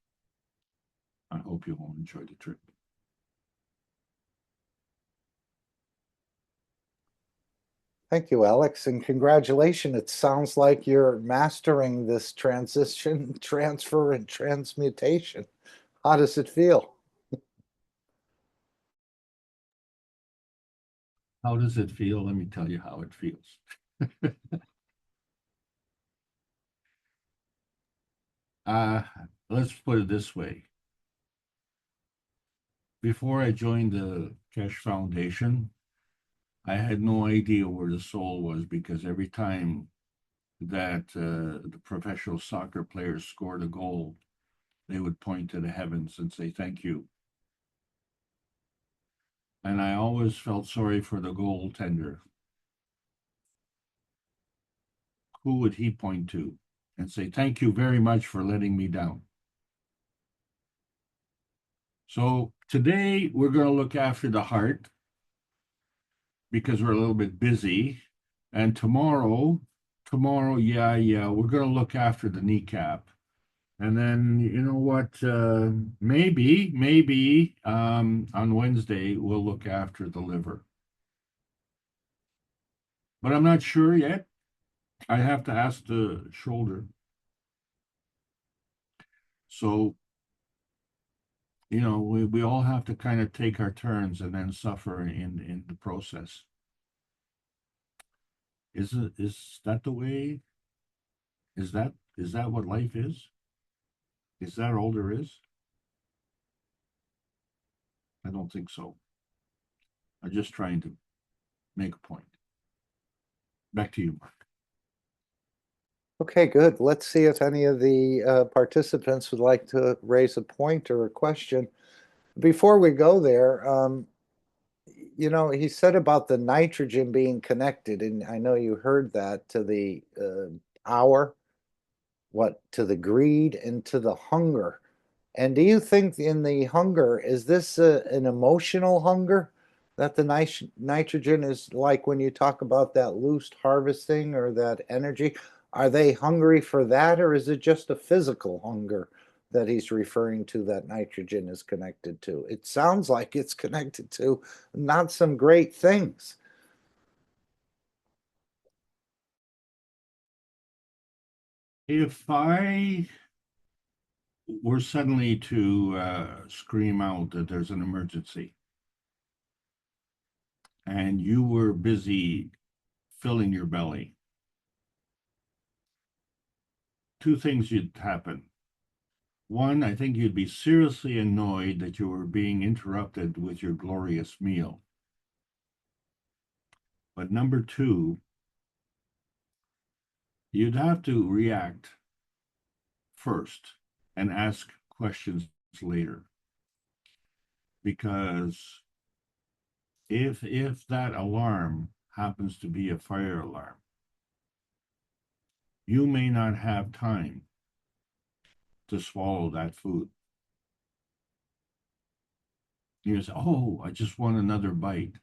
I hope you all enjoy the trip. Thank you, Alex, and congratulations. It sounds like you're mastering this transition, transfer, and transmutation. How does it feel? How does it feel? Let me tell you how it feels. Let's put it this way. Before I joined the Keshe Foundation, I had no idea where the soul was, because every time that the professional soccer players scored a goal, they would point to the heavens and say, thank you. And I always felt sorry for the goaltender. Who would he point to and say, thank you very much for letting me down? So today we're going to look after the heart because we're a little bit busy. And tomorrow, we're going to look after the kneecap. And then, you know what, maybe on Wednesday, we'll look after the liver. But I'm not sure yet. I have to ask the shoulder. So, you know, we all have to kind of take our turns and then suffer in the process. Is that the way? Is that what life is? Is that all there is? I don't think so. I'm just trying to make a point. Back to you, Mark. Okay, good. Let's see if any of the participants would like to raise a point or a question. Before we go there, you know, he said about the nitrogen being connected, and I know you heard that, to the power, to the greed, and to the hunger. And do you think in the hunger, is this an emotional hunger that the nitrogen is like when you talk about that loose harvesting or that energy? Are they hungry for that, or is it just a physical hunger that he's referring to that nitrogen is connected to? It sounds like it's connected to not some great things. If I were suddenly to scream out that there's an emergency, and you were busy filling your belly, two things would happen. One, I think you'd be seriously annoyed that you were being interrupted with your glorious meal. But number two, you'd have to react first and ask questions later. Because if that alarm happens to be a fire alarm, you may not have time to swallow that food. You say, oh, I just want another bite.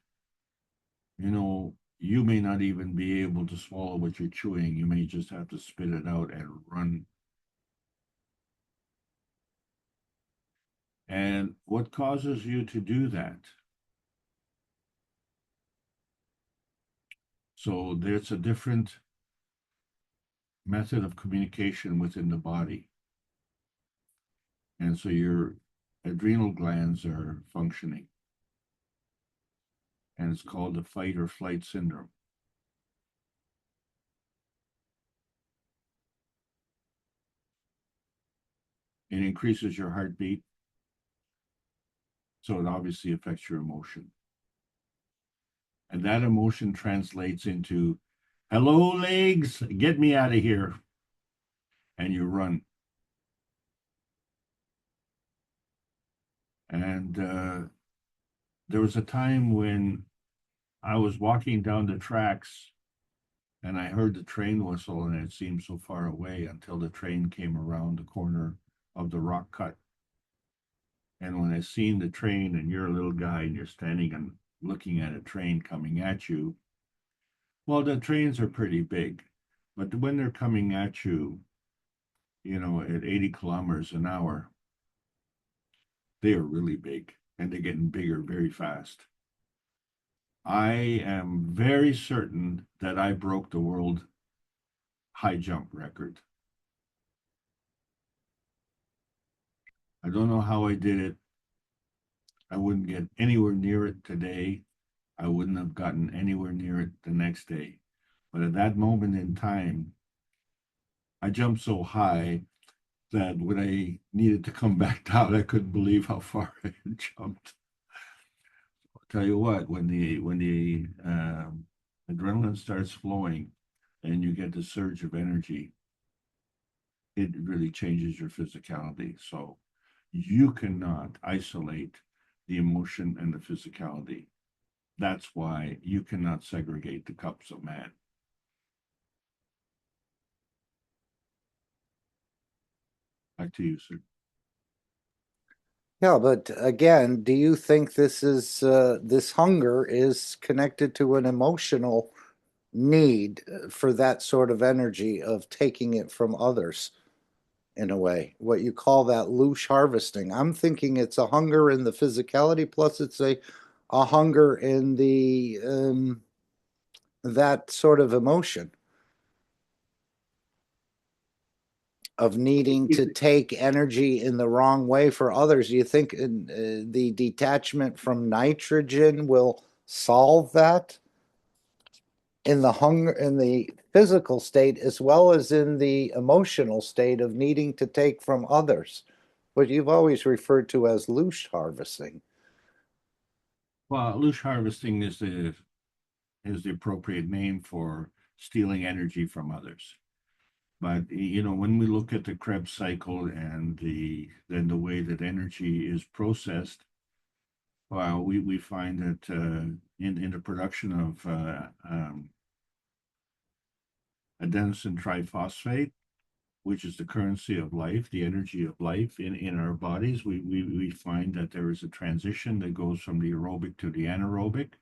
You know, you may not even be able to swallow what you're chewing. You may just have to spit it out and run. And what causes you to do that? So there's a different method of communication within the body. And so your adrenal glands are functioning. And it's called the fight or flight syndrome. It increases your heartbeat. So it obviously affects your emotion. And that emotion translates into, hello, legs, get me out of here. And you run. And there was a time when I was walking down the tracks And I heard the train whistle, and it seemed so far away until the train came around the corner of the rock cut. And when I seen the train, and you're a little guy and you're standing and looking at a train coming at you, well, the trains are pretty big, but when they're coming at you, at 80 kilometers an hour, they are really big, and they're getting bigger very fast. I am very certain that I broke the world high jump record. I don't know how I did it. I wouldn't get anywhere near it today. I wouldn't have gotten anywhere near it the next day. But at that moment in time, I jumped so high that when I needed to come back down, I couldn't believe how far I had jumped. I'll tell you what, when the adrenaline starts flowing and you get the surge of energy, it really changes your physicality. So you cannot isolate the emotion and the physicality. That's why you cannot segregate the cups of man. Back to you, sir. Yeah, but again, do you think this hunger is connected to an emotional need for that sort of energy of taking it from others in a way? What you call that loose harvesting. I'm thinking it's a hunger in the physicality, plus it's a hunger in the that sort of emotion of needing to take energy in the wrong way for others. Do you think the detachment from nitrogen will solve that in the hunger, in the physical state, as well as in the emotional state of needing to take from others, what you've always referred to as loose harvesting? Well, loose harvesting is the appropriate name for stealing energy from others. But when we look at the Krebs cycle and the way that energy is processed, well, we find that in the production of adenosine triphosphate, which is the currency of life, the energy of life in our bodies, we find that there is a transition that goes from the aerobic to the anaerobic.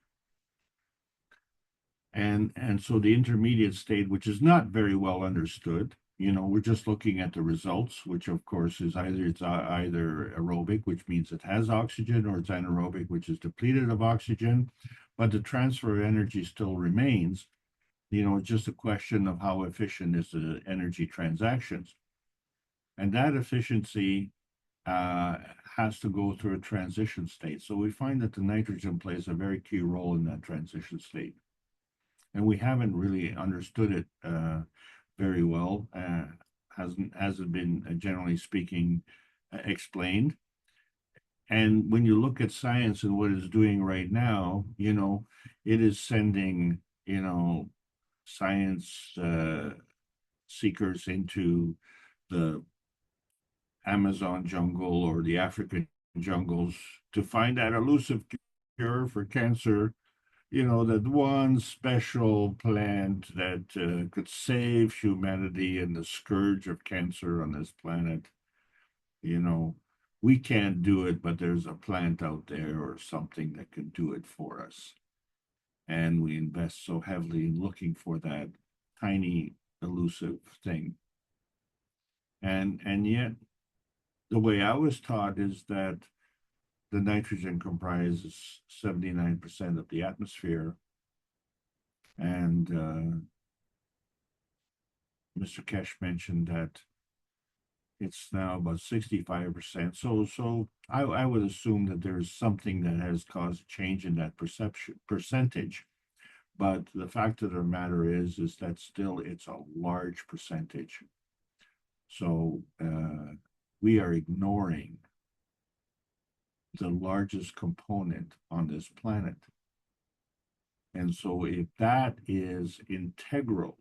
And so the intermediate state, which is not very well understood, we're just looking at the results, which of course is either aerobic, which means it has oxygen, or it's anaerobic, which is depleted of oxygen, but the transfer of energy still remains. It's just a question of how efficient is the energy transactions. And that efficiency has to go through a transition state. So we find that the nitrogen plays a very key role in that transition state. And we haven't really understood it very well. Hasn't been, generally speaking, explained. And when you look at science and what it's doing right now, it is sending, science seekers into the Amazon jungle or the African jungles to find that elusive cure for cancer, that one special plant that could save humanity and the scourge of cancer on this planet. We can't do it, but there's a plant out there or something that can do it for us. And we invest so heavily in looking for that tiny elusive thing. And yet, the way I was taught is that the nitrogen comprises 79% of the atmosphere. And Mr. Kesh mentioned that it's now about 65%. So I would assume that there's something that has caused a change in that percentage. But the fact of the matter is that still it's a large percentage. So we are ignoring the largest component on this planet. And so if that is integral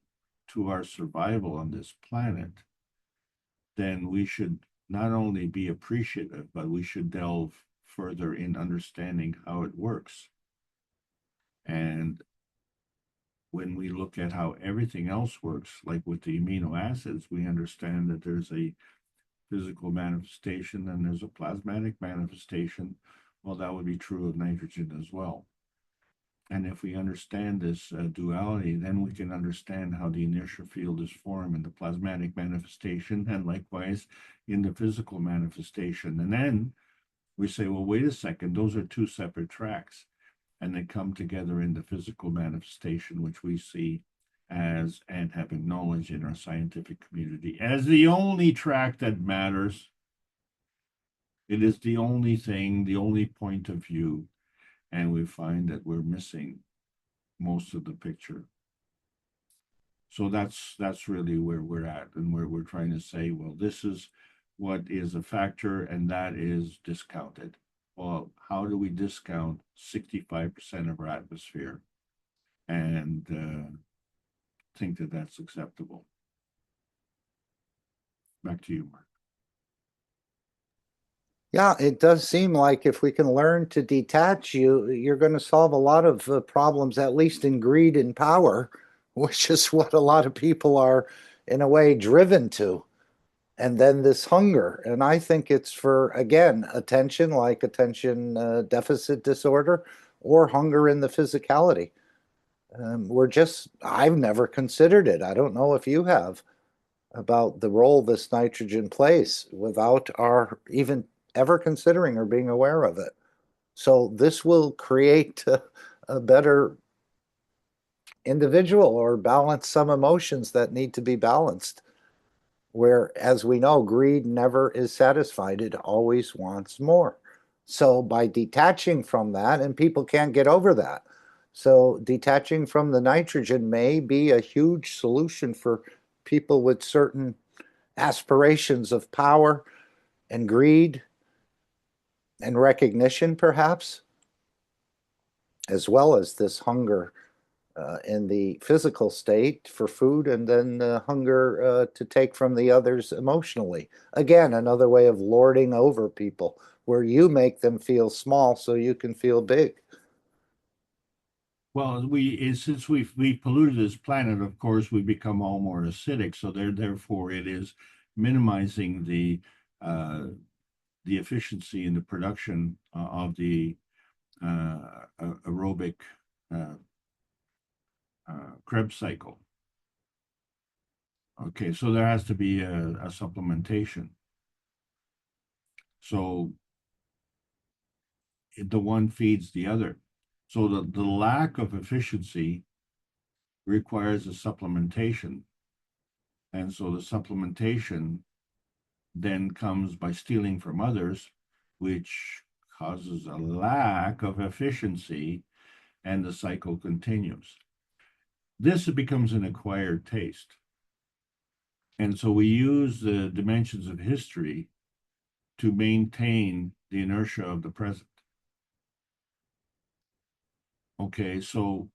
to our survival on this planet, then we should not only be appreciative, but we should delve further in understanding how it works. And when we look at how everything else works, like with the amino acids, we understand that there's a physical manifestation and there's a plasmatic manifestation. Well, that would be true of nitrogen as well. And if we understand this duality, then we can understand how the inertia field is formed in the plasmatic manifestation and likewise in the physical manifestation. And then we say, well, wait a second, those are two separate tracks. And they come together in the physical manifestation, which we see as and have acknowledged in our scientific community as the only track that matters. It is the only thing, the only point of view. And we find that we're missing most of the picture. So that's really where we're at, and where we're trying to say, well, this is what is a factor and that is discounted. Well, how do we discount 65% of our atmosphere and think that that's acceptable? Back to you, Mark. Yeah, it does seem like if we can learn to detach you're going to solve a lot of problems, at least in greed and power, which is what a lot of people are, in a way, driven to. And then this hunger. And I think it's for, again, attention, like attention deficit disorder, or hunger in the physicality. I've never considered it. I don't know if you have, about the role this nitrogen plays without our even ever considering or being aware of it. So this will create a better individual, or balance some emotions that need to be balanced. Where, as we know, greed never is satisfied. It always wants more. So by detaching from that, and people can't get over that. So detaching from the nitrogen may be a huge solution for people with certain aspirations of power and greed and recognition, perhaps, as well as this hunger in the physical state for food, and then hunger to take from the others emotionally. Again, another way of lording over people, where you make them feel small so you can feel big. Well, since we've polluted this planet, of course, we become all more acidic. So therefore, it is minimizing the efficiency in the production of the aerobic Krebs cycle. Okay, so there has to be a supplementation. So the one feeds the other. So the lack of efficiency requires a supplementation. And so the supplementation then comes by stealing from others, which causes a lack of efficiency, and the cycle continues. This becomes an acquired taste. And so we use the dimensions of history to maintain the inertia of the present. Okay, so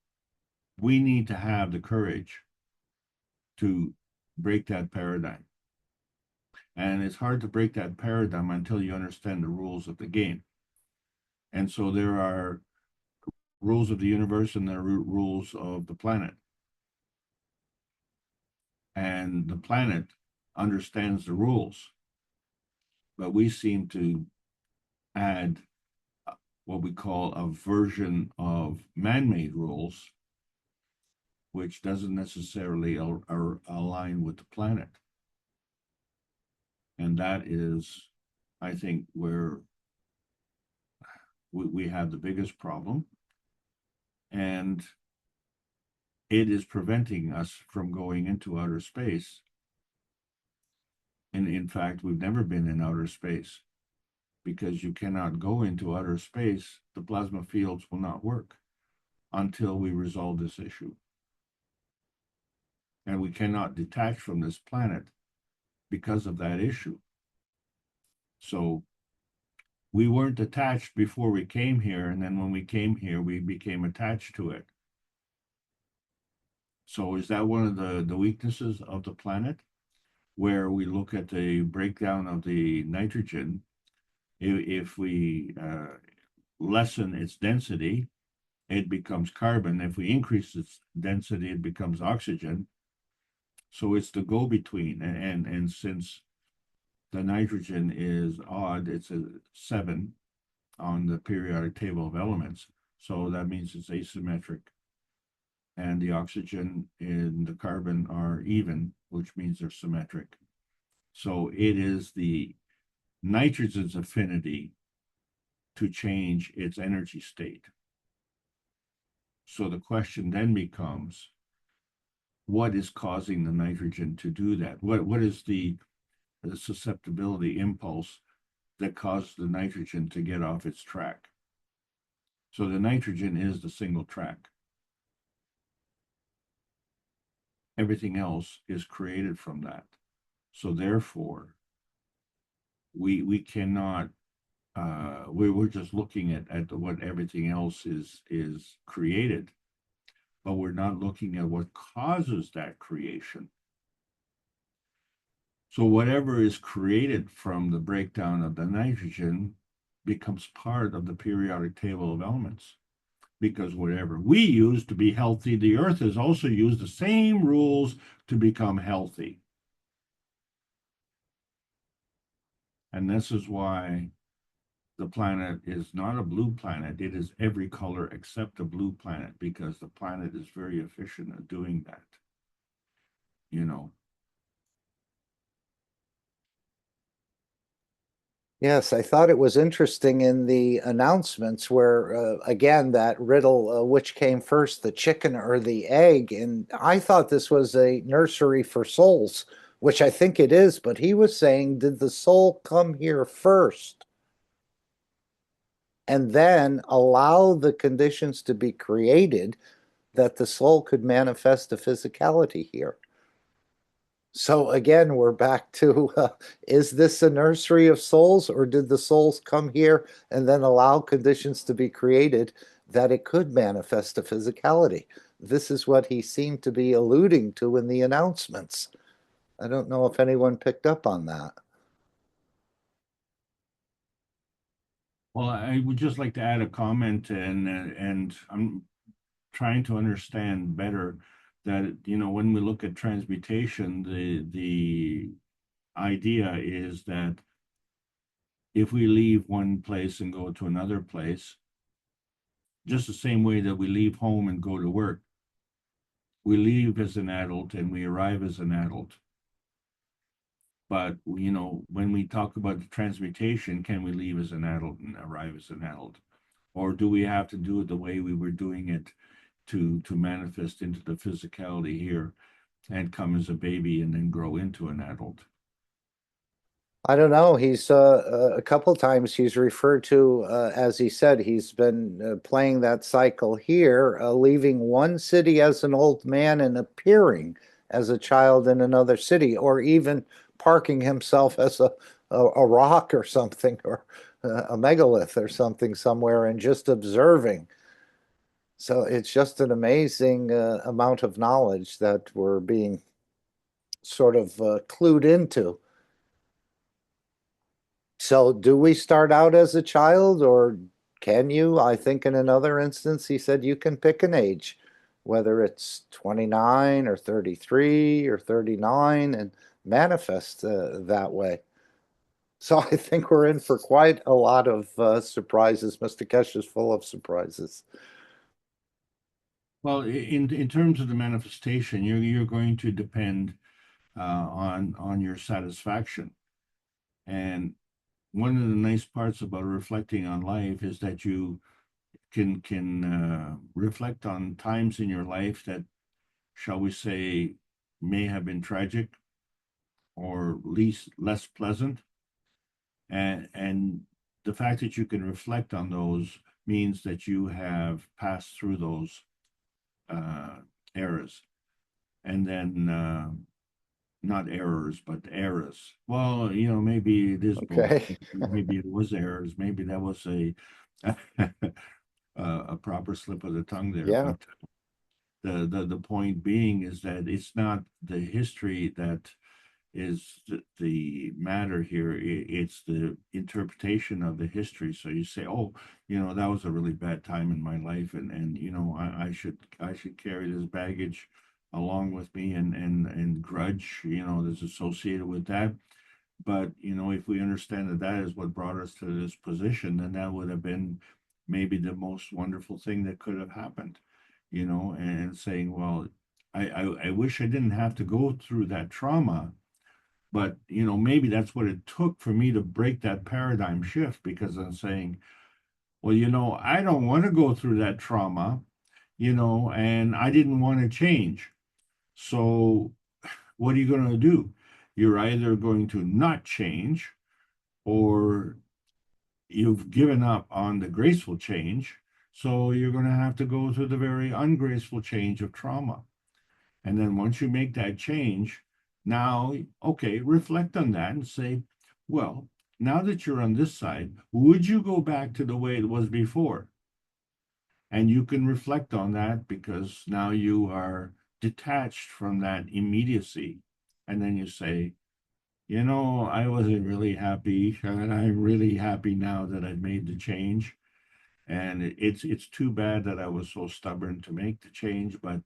we need to have the courage to break that paradigm. And it's hard to break that paradigm until you understand the rules of the game. And so there are rules of the universe and there are rules of the planet. And the planet understands the rules, but we seem to add what we call a version of man-made rules, which doesn't necessarily align with the planet. And that is, I think, where we have the biggest problem. And it is preventing us from going into outer space. And in fact, we've never been in outer space, because you cannot go into outer space. The plasma fields will not work until we resolve this issue. And we cannot detach from this planet because of that issue. So we weren't attached before we came here, and then when we came here, we became attached to it. So is that one of the weaknesses of the planet, where we look at the breakdown of the nitrogen? If we lessen its density it becomes carbon. If we increase its density, it becomes oxygen. So it's the go-between. And since the nitrogen is odd, it's a 7 on the periodic table of elements. So that means it's asymmetric. And the oxygen and the carbon are even, which means they're symmetric. So it is the nitrogen's affinity to change its energy state. So the question then becomes, what is causing the nitrogen to do that? What is the susceptibility impulse that caused the nitrogen to get off its track? So the nitrogen is the single track. Everything else is created from that. So therefore, we cannot, we're just looking at what everything else is created, but we're not looking at what causes that creation. So whatever is created from the breakdown of the nitrogen becomes part of the periodic table of elements. Because whatever we use to be healthy, the earth has also used the same rules to become healthy. And this is why the planet is not a blue planet. It is every color except a blue planet, because the planet is very efficient at doing that. You know. Yes, I thought it was interesting in the announcements where, again, that riddle, which came first, the chicken or the egg? And I thought this was a nursery for souls, which I think it is, but he was saying, did the soul come here first and then allow the conditions to be created that the soul could manifest a physicality here? So again, we're back to, is this a nursery of souls, or did the souls come here and then allow conditions to be created that it could manifest a physicality? This is what he seemed to be alluding to in the announcements. I don't know if anyone picked up on that. Well, I would just like to add a comment, and I'm trying to understand better that, you know, when we look at transmutation, the idea is that if we leave one place and go to another place, just the same way that we leave home and go to work, we leave as an adult and we arrive as an adult. But, you know, when we talk about the transmutation, can we leave as an adult and arrive as an adult? Or do we have to do it the way we were doing it to manifest into the physicality here and come as a baby and then grow into an adult? I don't know. He's a couple times he's referred to, as he said, he's been playing that cycle here, leaving one city as an old man and appearing as a child in another city, or even parking himself as a rock or something, or a megalith or something somewhere, and just observing. So it's just an amazing amount of knowledge that we're being sort of clued into. So do we start out as a child, or can you? I think in another instance, he said you can pick an age, whether it's 29 or 33 or 39, and manifest that way. So I think we're in for quite a lot of surprises. Mr. Kesh is full of surprises. Well, in terms of the manifestation, you're going to depend on your satisfaction. And one of the nice parts about reflecting on life is that you can reflect on times in your life that, shall we say, may have been tragic or less pleasant. And the fact that you can reflect on those means that you have passed through those eras. And then not errors, but eras. Well, you know, maybe it is both. Okay. Maybe it was errors. Maybe that was a a proper slip of the tongue there. Yeah. But the point being is that it's not the history that the matter here. It's the interpretation of the history. So you say, oh, that was a really bad time in my life, and I should carry this baggage along with me, and grudge, that's associated with that. But if we understand that that is what brought us to this position, then that would have been maybe the most wonderful thing that could have happened, and saying, well, I wish I didn't have to go through that trauma, but maybe that's what it took for me to break that paradigm shift, because I'm saying, well, I don't want to go through that trauma, and I didn't want to change. So what are you going to do? You're either going to not change, or you've given up on the graceful change. So you're going to have to go through the very ungraceful change of trauma. And then once you make that change, now, okay, reflect on that and say, well, now that you're on this side, would you go back to the way it was before? And you can reflect on that, because now you are detached from that immediacy. And then you say, I wasn't really happy, and I'm really happy now that I've made the change. And it's too bad that I was so stubborn to make the change, but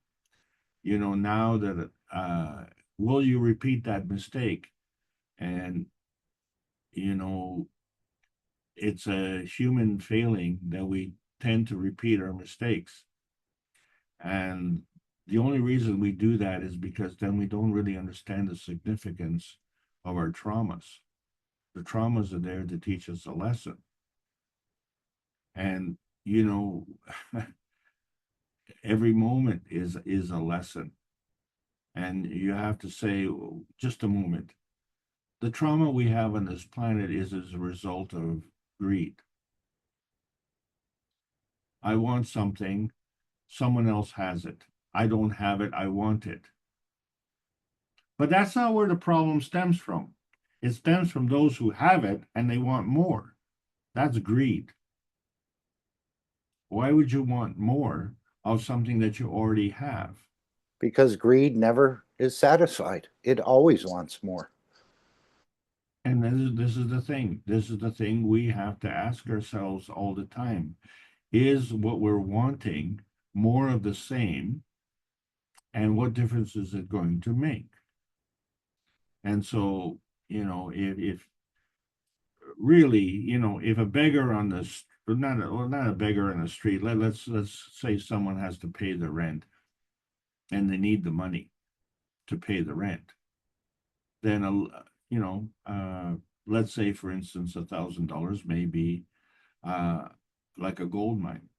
now that will you repeat that mistake? And it's a human failing that we tend to repeat our mistakes. And the only reason we do that is because then we don't really understand the significance of our traumas. The traumas are there to teach us a lesson. And every moment is a lesson. And you have to say, just a moment, the trauma we have on this planet is as a result of greed. I want something, someone else has it. I don't have it, I want it. But that's not where the problem stems from. It stems from those who have it and they want more. That's greed. Why would you want more of something that you already have? Because greed never is satisfied. It always wants more. And this is the thing. This is the thing we have to ask ourselves all the time. Is what we're wanting more of the same? And what difference is it going to make? And so, if really, if a beggar on the not a beggar on the street, let's say someone has to pay the rent, and they need the money to pay the rent, then let's say, for instance, $1,000 may be like a gold mine.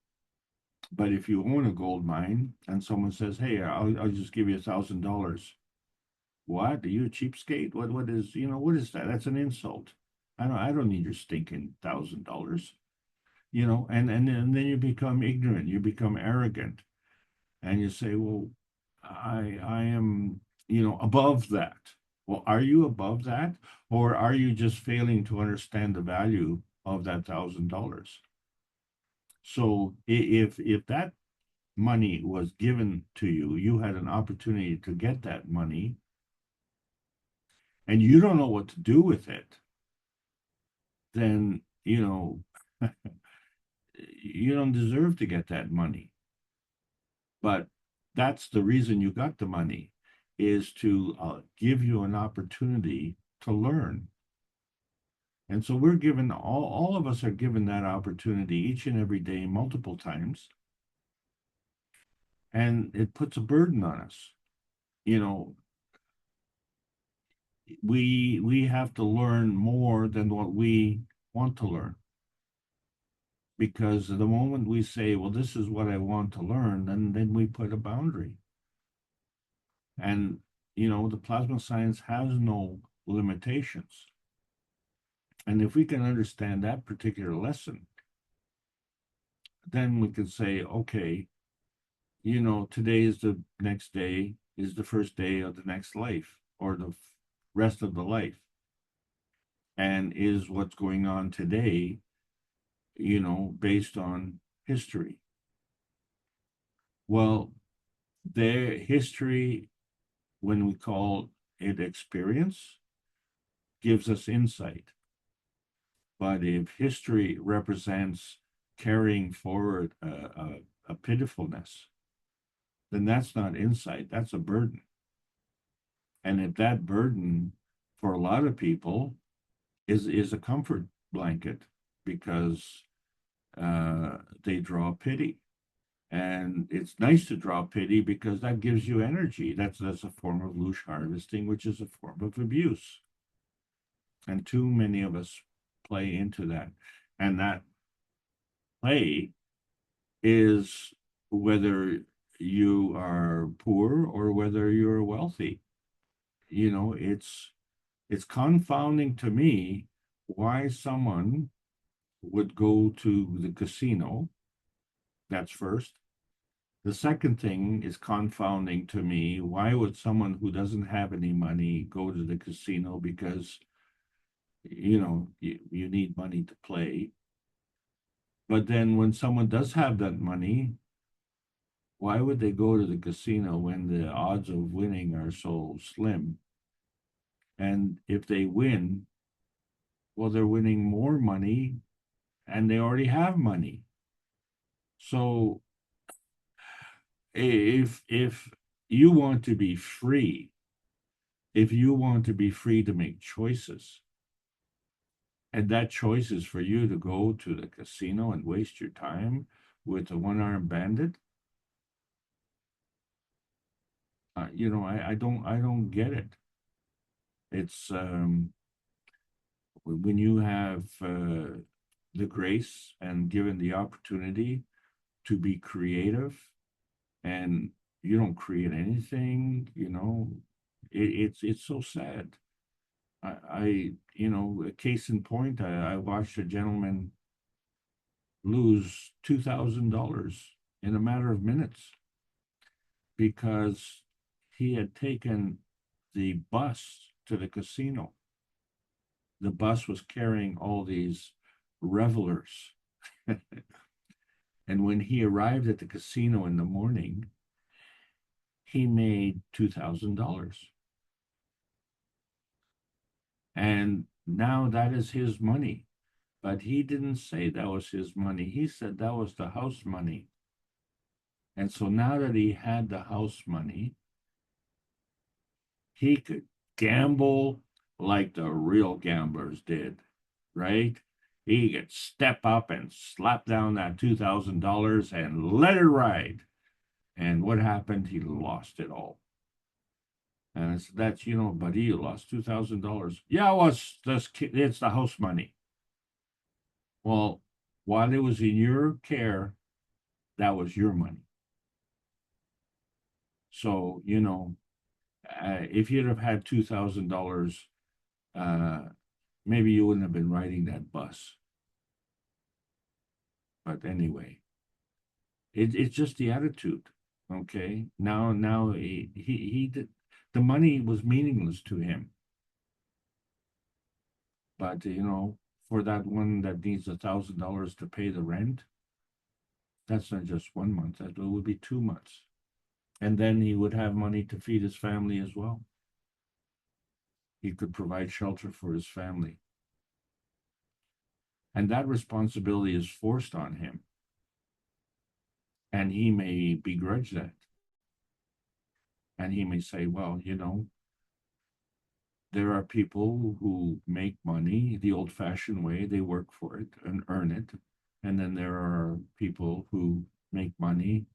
But if you own a gold mine and someone says, hey, I'll just give you $1,000. What? Are you a cheapskate? What is that? That's an insult. I don't need your stinking $1,000. And then you become ignorant, you become arrogant, and you say, well, I am, above that. Well, are you above that? Or are you just failing to understand the value of that $1,000? So if that money was given to you, you had an opportunity to get that money, and you don't know what to do with it, then, you don't deserve to get that money. But that's the reason you got the money, is to give you an opportunity to learn. And so we're given, all of us are given that opportunity each and every day, multiple times. And it puts a burden on us. We have to learn more than what we want to learn. Because the moment we say, well, this is what I want to learn, then we put a boundary. And, the plasma science has no limitations. And if we can understand that particular lesson, then we can say, okay, today is the next day, is the first day of the next life, or the rest of the life. And is what's going on today, based on history. Well, their history, when we call experience gives us insight. But if history represents carrying forward a pitifulness, then that's not insight, that's a burden. And if that burden for a lot of people is a comfort blanket because they draw pity. And it's nice to draw pity because that gives you energy. That's a form of loosh harvesting, which is a form of abuse. And too many of us play into that. And that play is whether you are poor or whether you're wealthy. You know, it's confounding to me why someone would go to the casino. That's first. The second thing is confounding to me. Why would someone who doesn't have any money go to the casino? Because, you know, you need money to play. But then when someone does have that money, why would they go to the casino when the odds of winning are so slim? And if they win, well, they're winning more money and they already have money. So if you want to be free, if you want to be free to make choices, and that choice is for you to go to the casino and waste your time with a one-armed bandit, you know, I don't get it. It's when you have the grace and given the opportunity to be creative, and you don't create anything, you know, it's so sad. You know, a case in point, I watched a gentleman lose $2,000 in a matter of minutes because he had taken the bus to the casino. The bus was carrying all these revelers. And when he arrived at the casino in the morning, he made $2,000. And now that is his money. But he didn't say that was his money. He said that was the house money. And so now that he had the house money, he could gamble like the real gamblers did, right? He could step up and slap down that $2,000 and let it ride. And what happened? He lost it all. And I said, that's, you know, buddy, you lost $2,000. Yeah, well, it's the house money. Well, while it was in your care, that was your money. So, you know, if you'd have had $2,000, maybe you wouldn't have been riding that bus. But anyway, it's just the attitude. Okay, now he did, the money was meaningless to him. But you know, for that one that needs $1,000 to pay the rent, that's not just 1 month, that would be 2 months. And then he would have money to feed his family as well. He could provide shelter for his family. And that responsibility is forced on him. And he may begrudge that. And he may say, well, you know, there are people who make money the old-fashioned way. They work for it and earn it. And then there are people who make money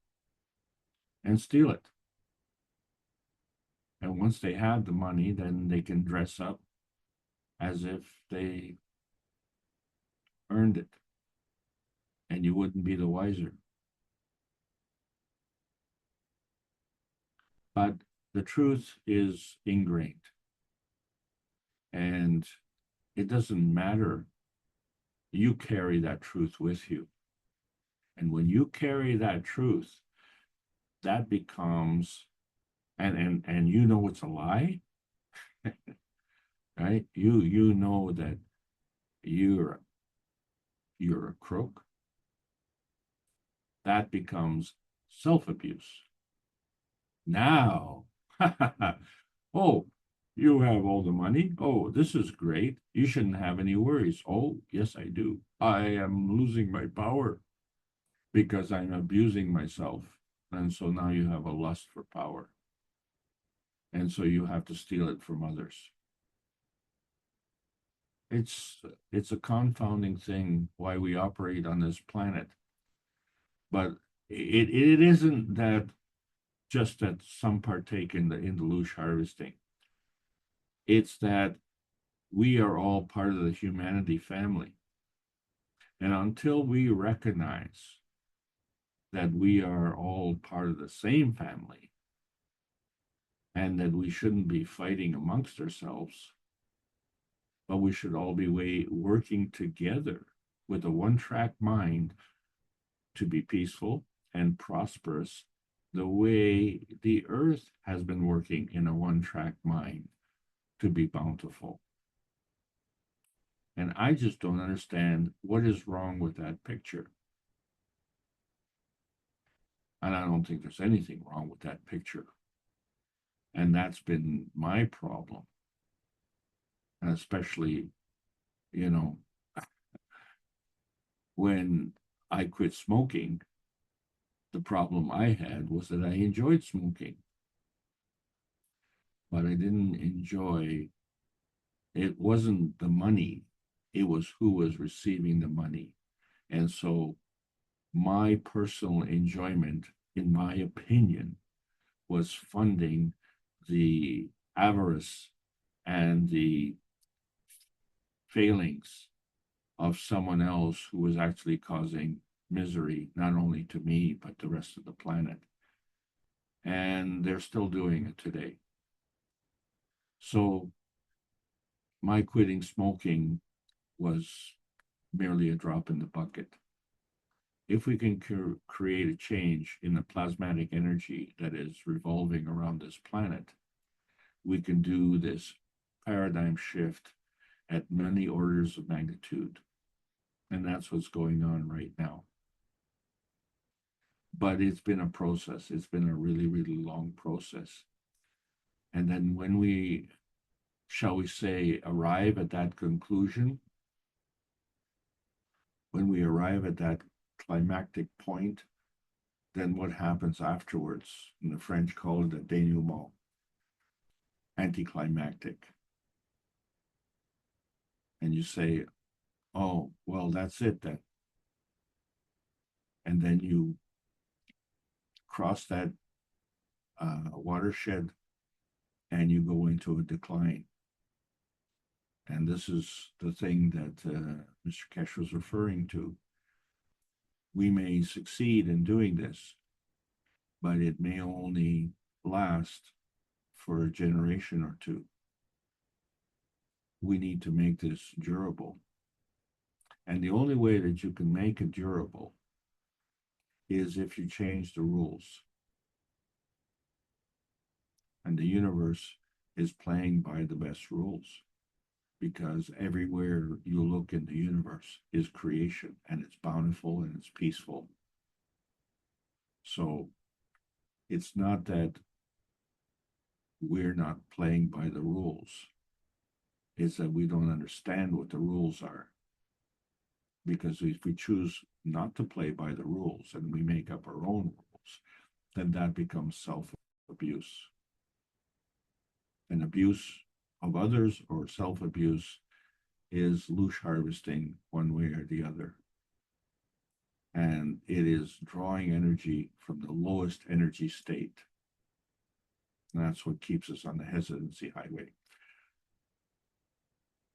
and steal it. And once they have the money, then they can dress up as if they earned it. And you wouldn't be the wiser. But the truth is ingrained. And it doesn't matter. You carry that truth with you. And when you carry that truth, that becomes, and you know it's a lie, right? You know that you're a crook. That becomes self-abuse. Now, oh, You have all the money. Oh, this is great. You shouldn't have any worries. Oh, yes, I do. I am losing my power because I'm abusing myself. And so now you have a lust for power. And so you have to steal it from others. It's a confounding thing why we operate on this planet. But it isn't that just that some partake in the loosh harvesting. It's that we are all part of the humanity family. And until we recognize that we are all part of the same family and that we shouldn't be fighting amongst ourselves, but we should all be working together with a one-track mind to be peaceful and prosperous, the way the earth has been working in a one-track mind to be bountiful. And I just don't understand what is wrong with that picture. And I don't think there's anything wrong with that picture. And that's been my problem. And especially, you know, when I quit smoking, the problem I had was that I enjoyed smoking. But I didn't enjoy, it wasn't the money, it was who was receiving the money. And so my personal enjoyment, in my opinion, was funding the avarice and the failings of someone else who was actually causing misery, not only to me, but the rest of the planet. And they're still doing it today. So my quitting smoking was merely a drop in the bucket. If we can create a change in the plasmatic energy that is revolving around this planet, we can do this paradigm shift at many orders of magnitude. And that's what's going on right now. But it's been a process. It's been a really, really long process. And then when we, shall we say, arrive at that conclusion, when we arrive at that climactic point, then what happens afterwards? And the French call it a denouement, anticlimactic. And you say, oh, well, that's it then. And then you cross that watershed and you go into a decline. And this is the thing that Mr. Kesh was referring to. We may succeed in doing this, but it may only last for a generation or two. We need to make this durable. And the only way that you can make it durable is if you change the rules. And the universe is playing by the best rules, because everywhere you look in the universe is creation, and it's bountiful and it's peaceful. So it's not that we're not playing by the rules. It's that we don't understand what the rules are. Because if we choose not to play by the rules and we make up our own rules, then that becomes self-abuse. And abuse of others or self-abuse is loosh harvesting one way or the other. And it is drawing energy from the lowest energy state. And that's what keeps us on the hesitancy highway.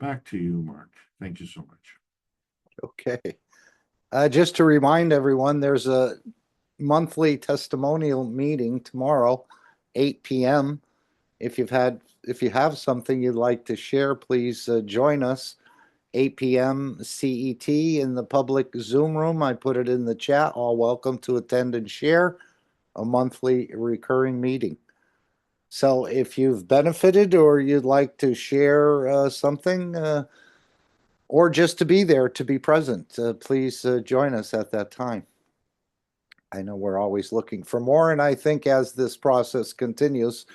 Back to you, Mark. Thank you so much. Okay. Just to remind everyone, there's a monthly testimonial meeting tomorrow, 8 p.m. If you have something you'd like to share, please join us. 8 p.m. CET in the public Zoom room. I put it in the chat. All welcome to attend and share a monthly recurring meeting. So if you've benefited or you'd like to share something, or just to be there, to be present, please join us at that time. I know we're always looking for more, and I think as this process continues,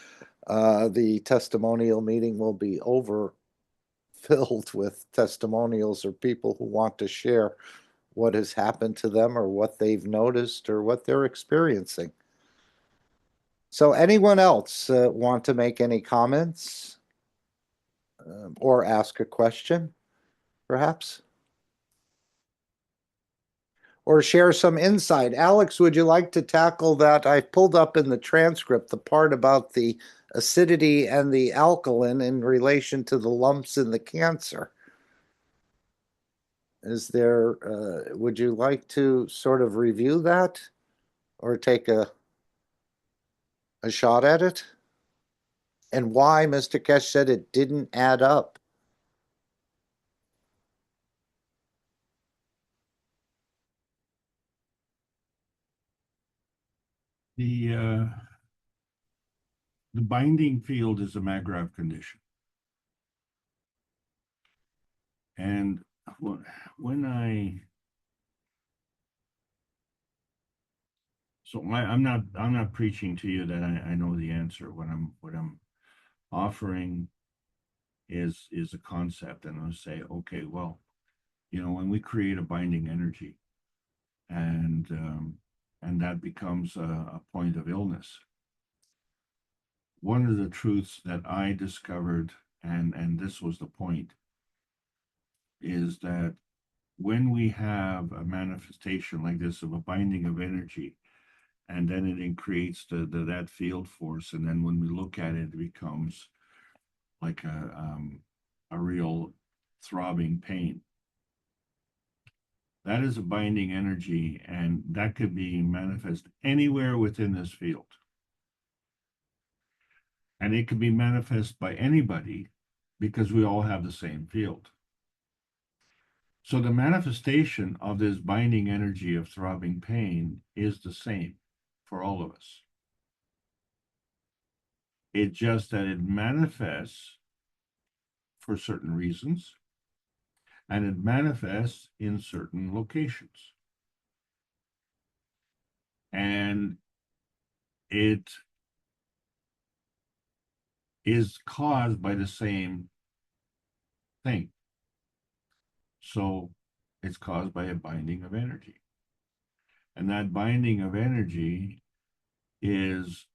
the testimonial meeting will be overfilled with testimonials or people who want to share what has happened to them or what they've noticed or what they're experiencing. So anyone else want to make any comments or ask a question, perhaps? Or share some insight. Alex, would you like to tackle that? I pulled up in the transcript the part about the acidity and the alkaline in relation to the lumps in the cancer. Is there, would you like to sort of review that or take a shot at it? And why Mr. Kesh said it didn't add up? The binding field is a Magrav condition. And when I'm not preaching to you that I know the answer. What I'm offering is a concept, and I'll say, okay, well, when we create a binding energy, and that becomes a point of illness. One of the truths that I discovered, and this was the point, is that when we have a manifestation like this of a binding of energy, and then it creates that field force, and then when we look at it, it becomes like a real throbbing pain. That is a binding energy, and that could be manifest anywhere within this field. And it could be manifest by anybody because we all have the same field. So the manifestation of this binding energy of throbbing pain is the same for all of us. It's just that it manifests for certain reasons, and it manifests in certain locations. And it is caused by the same thing. So it's caused by a binding of energy. And that binding of energy is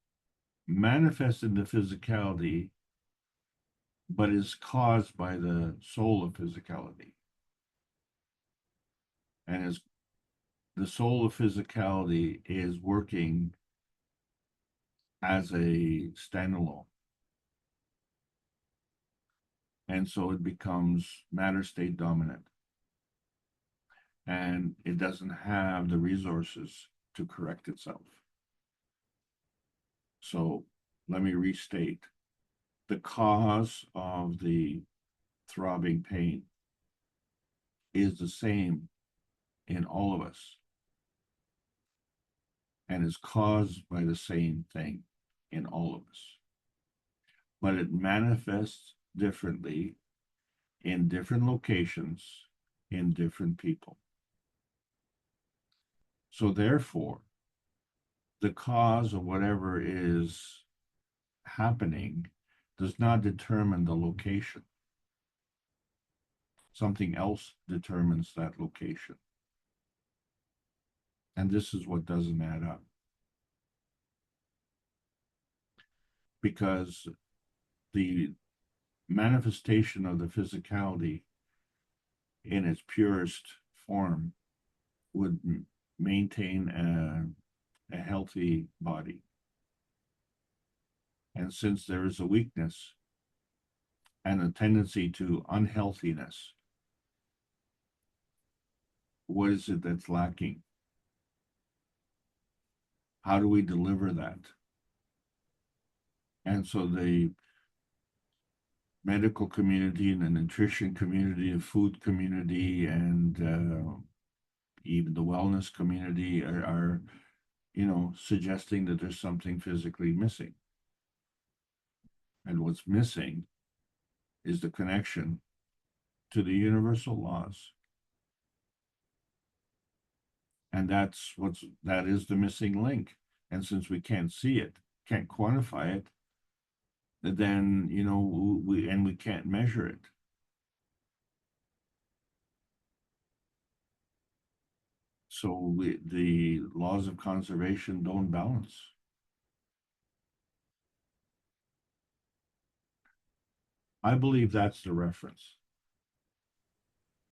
manifested in the physicality, but is caused by the soul of physicality. And as the soul of physicality is working as a standalone. And so it becomes matter state dominant. And it doesn't have the resources to correct itself. So let me restate. The cause of the throbbing pain is the same in all of us and is caused by the same thing in all of us. But it manifests differently in different locations, in different people. So therefore, the cause of whatever is happening does not determine the location. Something else determines that location. And this is what doesn't add up. Because the manifestation of the physicality in its purest form would maintain a healthy body. And since there is a weakness and a tendency to unhealthiness, what is it that's lacking? How do we deliver that? And so the medical community and the nutrition community, the food community, and even the wellness community are suggesting that there's something physically missing. And what's missing is the connection to the universal laws. And that is the missing link. And since we can't see it, can't quantify it, then, you know, we can't measure it. So the laws of conservation don't balance. I believe that's the reference.